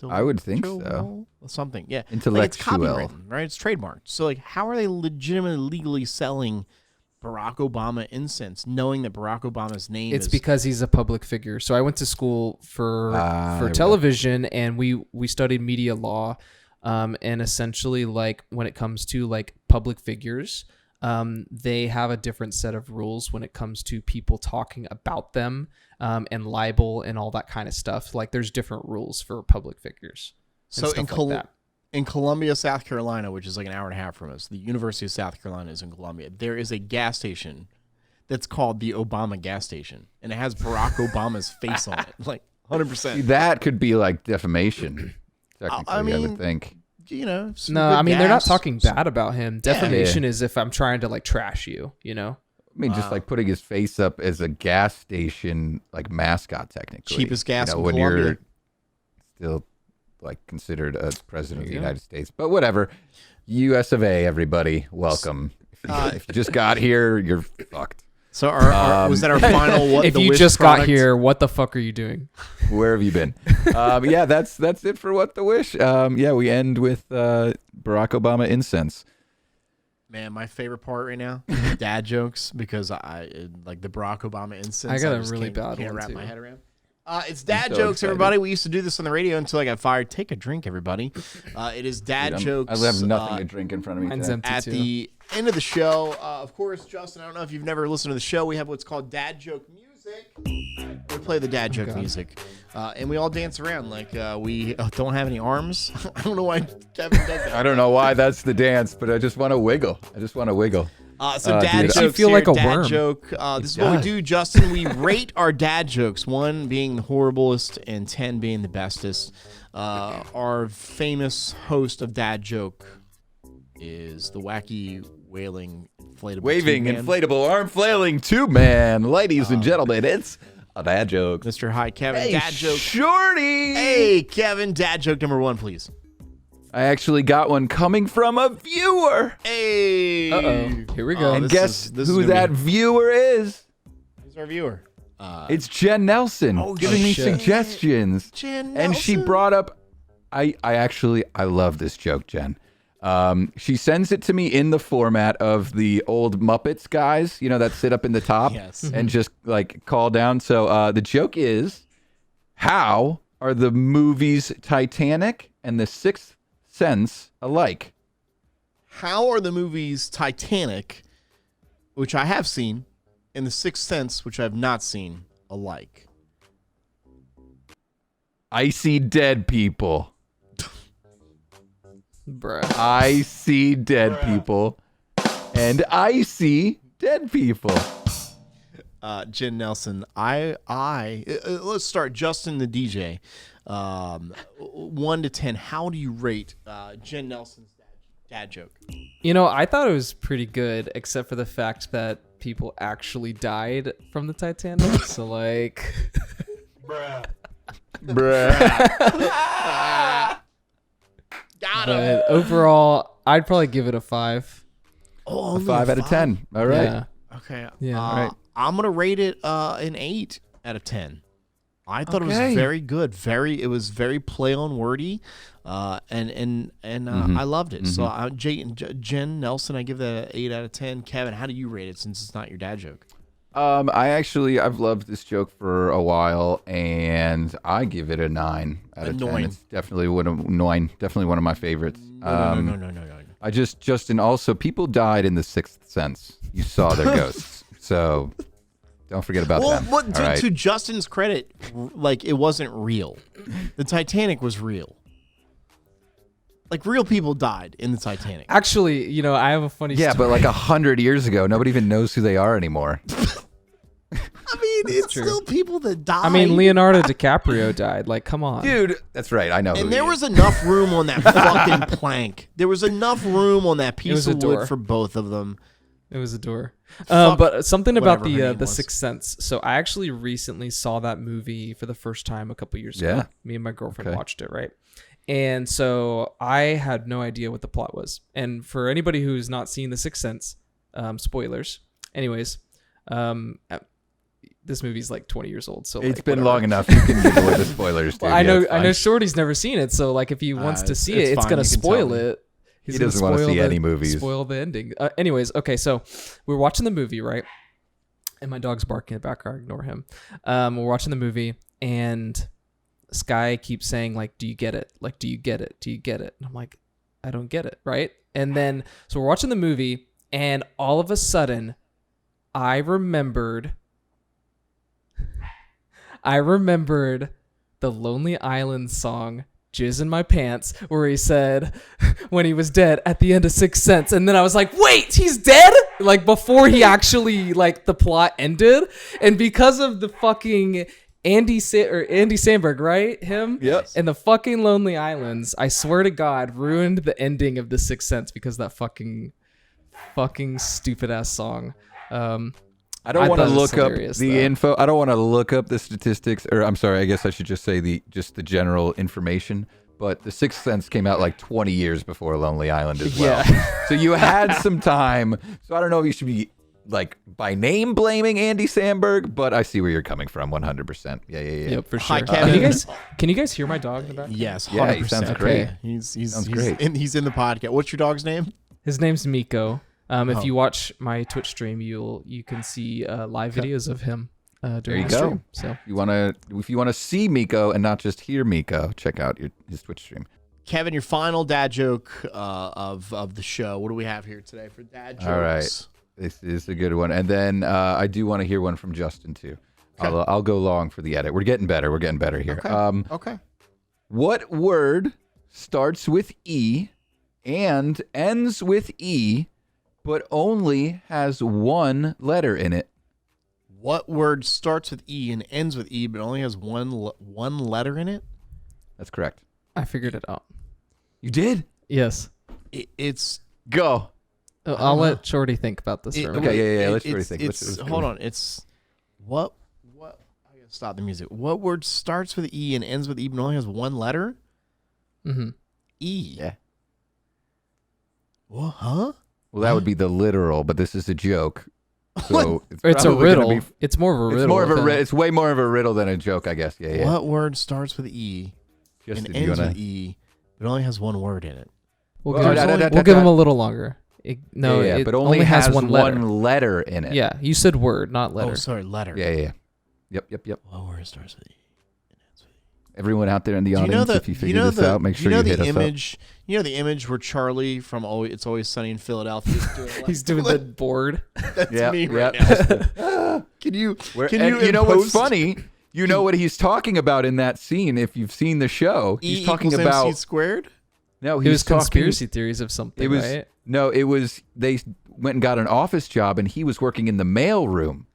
I would think so. Something, yeah. Like, it's Intellectual. copywritten, right? It's trademarked. So, like, how are they legitimately legally selling Barack Obama incense, knowing that Barack Obama's name It's is because he's a public figure. So I went to school for there we go. television, and we studied media law, and essentially, like, when it comes to like public figures, they have a different set of rules when it comes to people talking about them, and libel and all that kind of stuff. Like, there's different rules for public figures. So and stuff like that. in Columbia, South Carolina, which is like an hour and a half from us, the University of South Carolina is in Columbia. There is a gas station that's called the Obama gas station, and it has Barack Obama's face on it, like 100%. that could be like defamation. Technically, I mean, would think. You know, some No, good I mean, they're not gas. talking bad about him. Defamation is if I'm trying to like trash you, you know? I mean, just like putting his face up as a gas station like mascot, technically. Cheapest gas in when Colombia. you're still like considered a president of the United States. But whatever. US of A, everybody, welcome. If you just got here, you're fucked. So was that our final? What If the you Wish just product? got here, what the fuck are you doing? Where have you been? Yeah, that's it for What the Wish. Yeah, we end with Barack Obama incense. Man, my favorite part right now, dad jokes, because I like the Barack Obama incense. I got a just really can't bad one, wrap too. my head around. It's dad so jokes, excited. everybody. We used to do this on the radio until I got fired. Take a drink, everybody. It is dad jokes. I have nothing to drink in front of me. Mine's today. empty At too. the end of the show, of course, Justin, I don't know if you've never listened to the show. We have what's called dad joke music. We play the dad joke music, and we all dance around like we don't have any arms. I don't know why Kevin does that. I don't know why that's the dance, but I just want to wiggle. So dad dude, jokes you feel here, like a dad worm. joke. This is what we do, Justin. We rate our dad jokes, 1 being the horriblest and 10 being the bestest. Our famous host of dad joke is the wacky wailing inflatable Waving, tube man, inflatable, arm flailing tube man. Ladies and gentlemen, it's a dad joke. Mr. Hi Kevin. Hey, Dad joke. Shorty! Hey Kevin, dad joke number 1, please. I actually got one coming from a viewer. Hey. Uh-oh. Here we go. And this guess is- this is who gonna that be- viewer is? Who's our viewer? It's Jen Nelson giving me shit. suggestions. Jen And she Nelson? brought up, I love this joke, Jen. She sends it to me in the format of the old Muppets guys, you know, that sit up in the top Yes. and just like call down. So the joke is, how are the movies Titanic and The Sixth Sense alike? How are the movies Titanic, which I have seen, and The Sixth Sense, which I have not seen, alike? I see dead people. Bruh. I see dead people. And I see dead people. Jen Nelson, let's start. Justin the DJ, 1 to 10. How do you rate Jen Nelson's dad joke? You know, I thought it was pretty good, except for the fact that people actually died from the Titanic. So, like, Bruh. Got him. but overall, I'd probably give it a 5. Oh, only 5 out of 10. All right. Yeah. Okay. Yeah. All right. I'm gonna rate it an 8 out of 10. I thought it was Okay. very good. It was very play on wordy, and I loved it. So Jen Nelson, I give that an 8 out of 10. Kevin, how do you rate it since it's not your dad joke? I've loved this joke for a while, and I give it a 9 out of 10. Annoying. It's definitely one of my favorites. No. I Justin, also, people died in The Sixth Sense. You saw their ghosts. So don't forget about Well, them. what, All to, right? to Justin's credit, like, it wasn't real. The Titanic was real. Like, real people died in the Titanic. Actually, you know, I have a funny Yeah, story. but like 100 years ago, nobody even knows who they are anymore. I mean, it's true. still people that died. I mean, Leonardo DiCaprio died. Like, come on. Dude, that's right. I know. And there was enough room on that fucking plank. There was enough room on that piece was a of wood door. for both of them. It was a door. But something about whatever her name the was. Sixth Sense. So I actually recently saw that movie for the first time a couple years Yeah. ago. Me and my girlfriend Okay. watched it, right? And so I had no idea what the plot was. And for anybody who's not seen The Sixth Sense, spoilers. Anyways, this movie's like 20 years old, so It's like, been whatever. long enough. You can give away the spoilers, dude. Well, I Yeah, know it's I know fine. Shorty's never seen it, so like if he wants to see it's it, it's fine, gonna you can tell spoil me. it. He's He gonna doesn't wanna spoil see the- any movies. Spoil the ending. Anyways, okay, so we're watching the movie, right? And my dog's barking in the background. Ignore him. We're watching the movie, and this guy keeps saying, like, "Do you get it? Like, do you get it? Do you get it?" And I'm like, "I don't get it," right? And then so we're watching the movie, and all of a sudden, I remembered the Lonely Island song "Jizz in My Pants," where he said when he was dead at the end of Sixth Sense, and then I was like, wait, he's dead? Like before he actually like the plot ended, and because of the fucking Andy Samberg, right? Him? Yep. And the fucking Lonely Islands, I swear to God, ruined the ending of The Sixth Sense because of that fucking stupid ass song. I don't want to thought it was look up hilarious, the though. info. I don't want to look up the statistics, or I'm sorry, I guess I should just say the general information. But The Sixth Sense came out like 20 years before Lonely Island as well. Yeah. So you had some time. So I don't know if you should be like by name blaming Andy Samberg, but I see where you're coming from 100%. Yeah. Yep, for Hi, sure. Kevin. Can you guys hear my dog in the back? Yes, 100%. Yeah, he sounds great. He's Sounds great. He's in the podcast. What's your dog's name? His name's Miko. Oh. If you watch my Twitch stream, you can see live videos of him There during you the go. stream. So If you want to see Miko and not just hear Miko, check out his Twitch stream. Kevin, your final dad joke of the show. What do we have here today for dad jokes? All right. This is a good one. And then I do want to hear one from Justin too. Okay. I'll go long for the edit. We're getting better. We're getting better here. Okay. Okay. What word starts with E and ends with E, but only has one letter in it? What word starts with E and ends with E, but only has one letter in it? That's correct. I figured it out. You did? Yes. It's Go. I'll let Shorty think about this. for a minute. Okay, yeah. Let's it's- think. It's hold on. It's what? I gotta stop the music. What word starts with E and ends with E, but only has one letter? Mm-hmm. E. Yeah. What? Huh? Well, that would be the literal, but this is a joke. So Or it's a probably gonna riddle. be- It's more of a riddle. It's more of a than- it's way more of a riddle than a joke, I guess. Yeah. What word starts with E Just and if you ends wanna- with E, but only has one word in it? We'll Well, give him a little longer. It but only has has one letter. letter in it. Yeah, you said word, not letter. Oh, sorry, letter. Yeah. Yep. What word starts with E? Everyone out there in the Do you audience, know if you figure this out, make sure you hit us up. You know the image where Charlie from It's Always Sunny in Philadelphia is doing like, He's doing the board. That's Yep, me yep. right now. Can you You know what's impose funny? You know what he's talking about in that scene if you've seen the show. E He's talking equals about MC squared? no, It he's was talking, conspiracy theories of something, It was right? no, it was they went and got an office job and he was working in the mail room.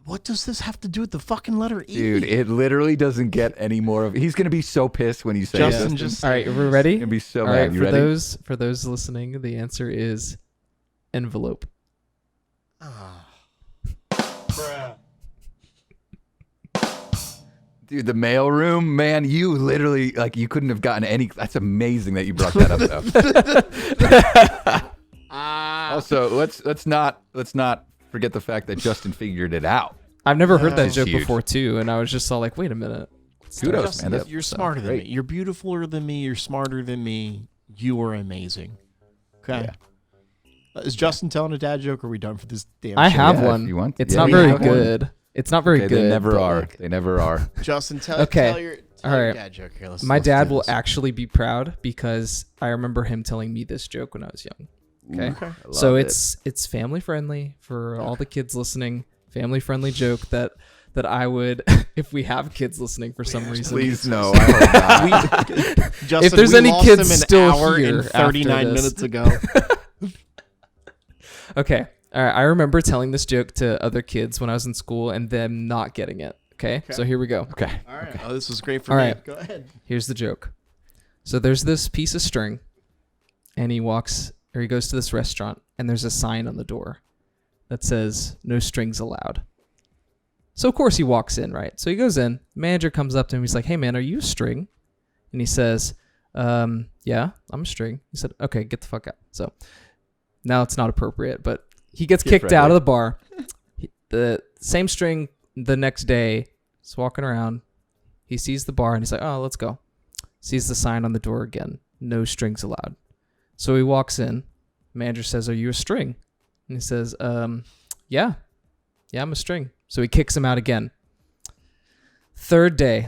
What does this have to do with the fucking letter E? Dude, it literally doesn't get any more of. He's gonna be so pissed when you say Justin this. just All right, we're ready. He's gonna be so All mad. right, You for ready? for those listening, the answer is envelope. Dude, the mail room, man, you literally you couldn't have gotten any. That's amazing that you brought that up, though. Also, let's not forget the fact that Justin figured it out. I've never heard that That's joke huge. before too, and I was just all like, wait a minute. Kudos, Justin, man. That's you're smarter than great. me. You're beautifuler than me. You're smarter than me. You are amazing. Okay. Is Justin telling a dad joke? Or are we done for this damn I show? have Yeah, if one. you want. It's Yeah, not we very have one. good. It's not very Okay, good. they never but, are. like, They never are. Justin, tell Okay. your All right. dad joke here. My let's dad do will this. actually be proud because I remember him telling me this joke when I was young. Okay. Okay. So Love it's family friendly for all the kids listening. Family friendly joke that I would if we have kids listening for some reason. Please no. I hope not. Justin, If there's we any lost kids him an still hour here and after 39 this. minutes ago. Okay. All right. I remember telling this joke to other kids when I was in school and them not getting it. Okay. So here we go. Okay. All right. Oh, this was great for All me. right. Go ahead. Here's the joke. So there's this piece of string, and or he goes to this restaurant, and there's a sign on the door that says "No strings allowed." So of course he walks in, right? So he goes in. Manager comes up to him. He's like, "Hey man, are you a string?" And he says, "Yeah, I'm a string." He said, "Okay, get the fuck out." So now it's not appropriate, but he gets kicked out of the bar. The same string the next day is walking around. He sees the bar and he's like, "Oh, let's go." Sees the sign on the door again. No strings allowed. So he walks in. Manager says, "Are you a string?" And he says, Yeah, I'm a string." So he kicks him out again. Third day,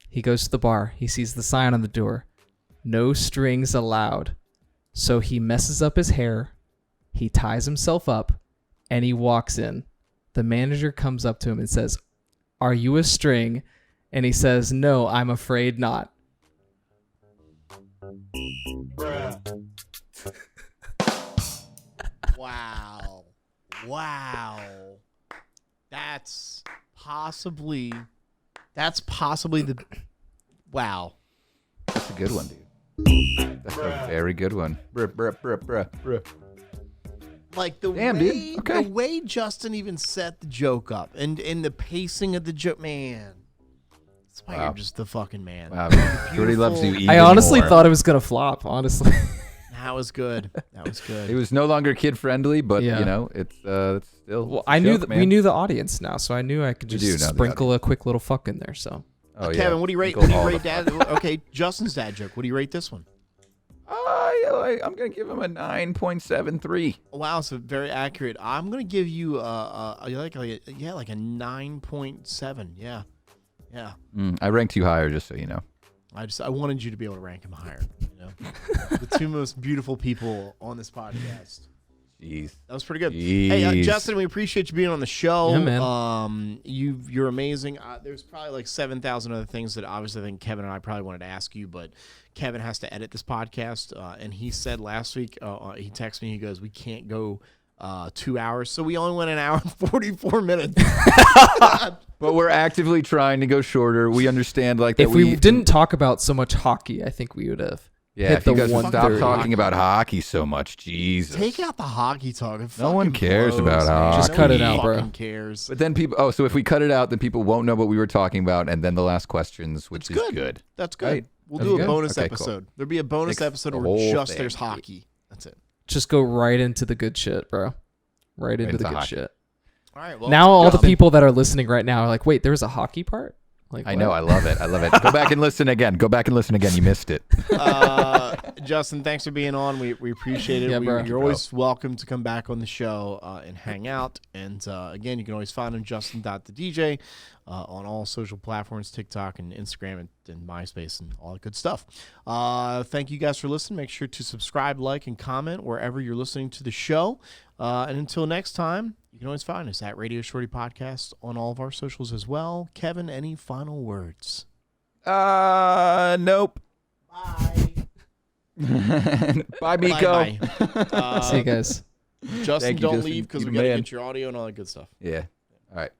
he goes to the bar. He sees the sign on the door. No strings allowed. So he messes up his hair. He ties himself up and he walks in. The manager comes up to him and says, "Are you a string?" And he says, "No, I'm afraid not." Wow. That's possibly the wow. That's a good one, dude. That's a very good one. Bruh. Like the Damn, way dude. Okay. the way Justin even set the joke up and the pacing of the joke, man. That's why you're just the fucking man. Wow, Shorty loves you even I honestly more. thought it was going to flop, honestly. That was good. It was no longer kid friendly, but Yeah. you know, it's still. Well, it's a I knew joke, that man. we knew the audience now, so I knew I could We do just know the sprinkle a quick little fuck in there. So Oh, yeah. Kevin, what do you rate? Go What do you all rate the dad? Okay, Justin's dad joke. What do you rate this one? I'm gonna give him a 9.73. Wow, so very accurate. I'm gonna give you like a 9.7. Yeah. I ranked you higher, just so you know. I wanted you to be able to rank him higher. You know, the two most beautiful people on this podcast. Jeez. That was pretty good. Jeez. Hey, Justin, we appreciate you being on the show. Yeah, man. You're amazing. There's probably like 7,000 other things that obviously I think Kevin and I probably wanted to ask you, but Kevin has to edit this podcast. And he said last week, he texted me, he goes, "We can't go 2 hours." So we only went an hour and 44 minutes. But we're actively trying to go shorter. We understand that if we didn't talk about so much hockey, I think we would have. Yeah, if you guys would stop 130. talking about hockey so much, Jesus. Take out the hockey talk. It No one fucking cares blows, about man. hockey. Just cut it out, bro. Fucking cares. But then people, so if we cut it out, then people won't know what we were talking about, and then the last questions, which is good. That's good. Right. We'll That's do a good? bonus Okay, cool. episode. There'll be a bonus Fix episode the where whole just thing. there's hockey. That's it. Just go right into the good shit, bro. Right into the good hockey. shit. All right. Well, Now all the Justin, people that are listening right now are like, "Wait, there was a hockey part?" Like, I what? know, I love it. Go back and listen again. You missed it. Justin, thanks for being on. We appreciate it. Yeah, bro. You're always welcome to come back on the show and hang out. And again, you can always find him Justin.TheDJ on all social platforms, TikTok and Instagram and MySpace and all that good stuff. Thank you guys for listening. Make sure to subscribe, like, and comment wherever you're listening to the show. And until next time, you can always find us at Radio Shorty Podcast on all of our socials as well. Kevin, any final words? Nope. Bye. Bye, Miko. Bye-bye. See you guys. Justin, Thank you, don't Justin. leave because You're we the got to man. get your audio and all that good stuff. Yeah. All right.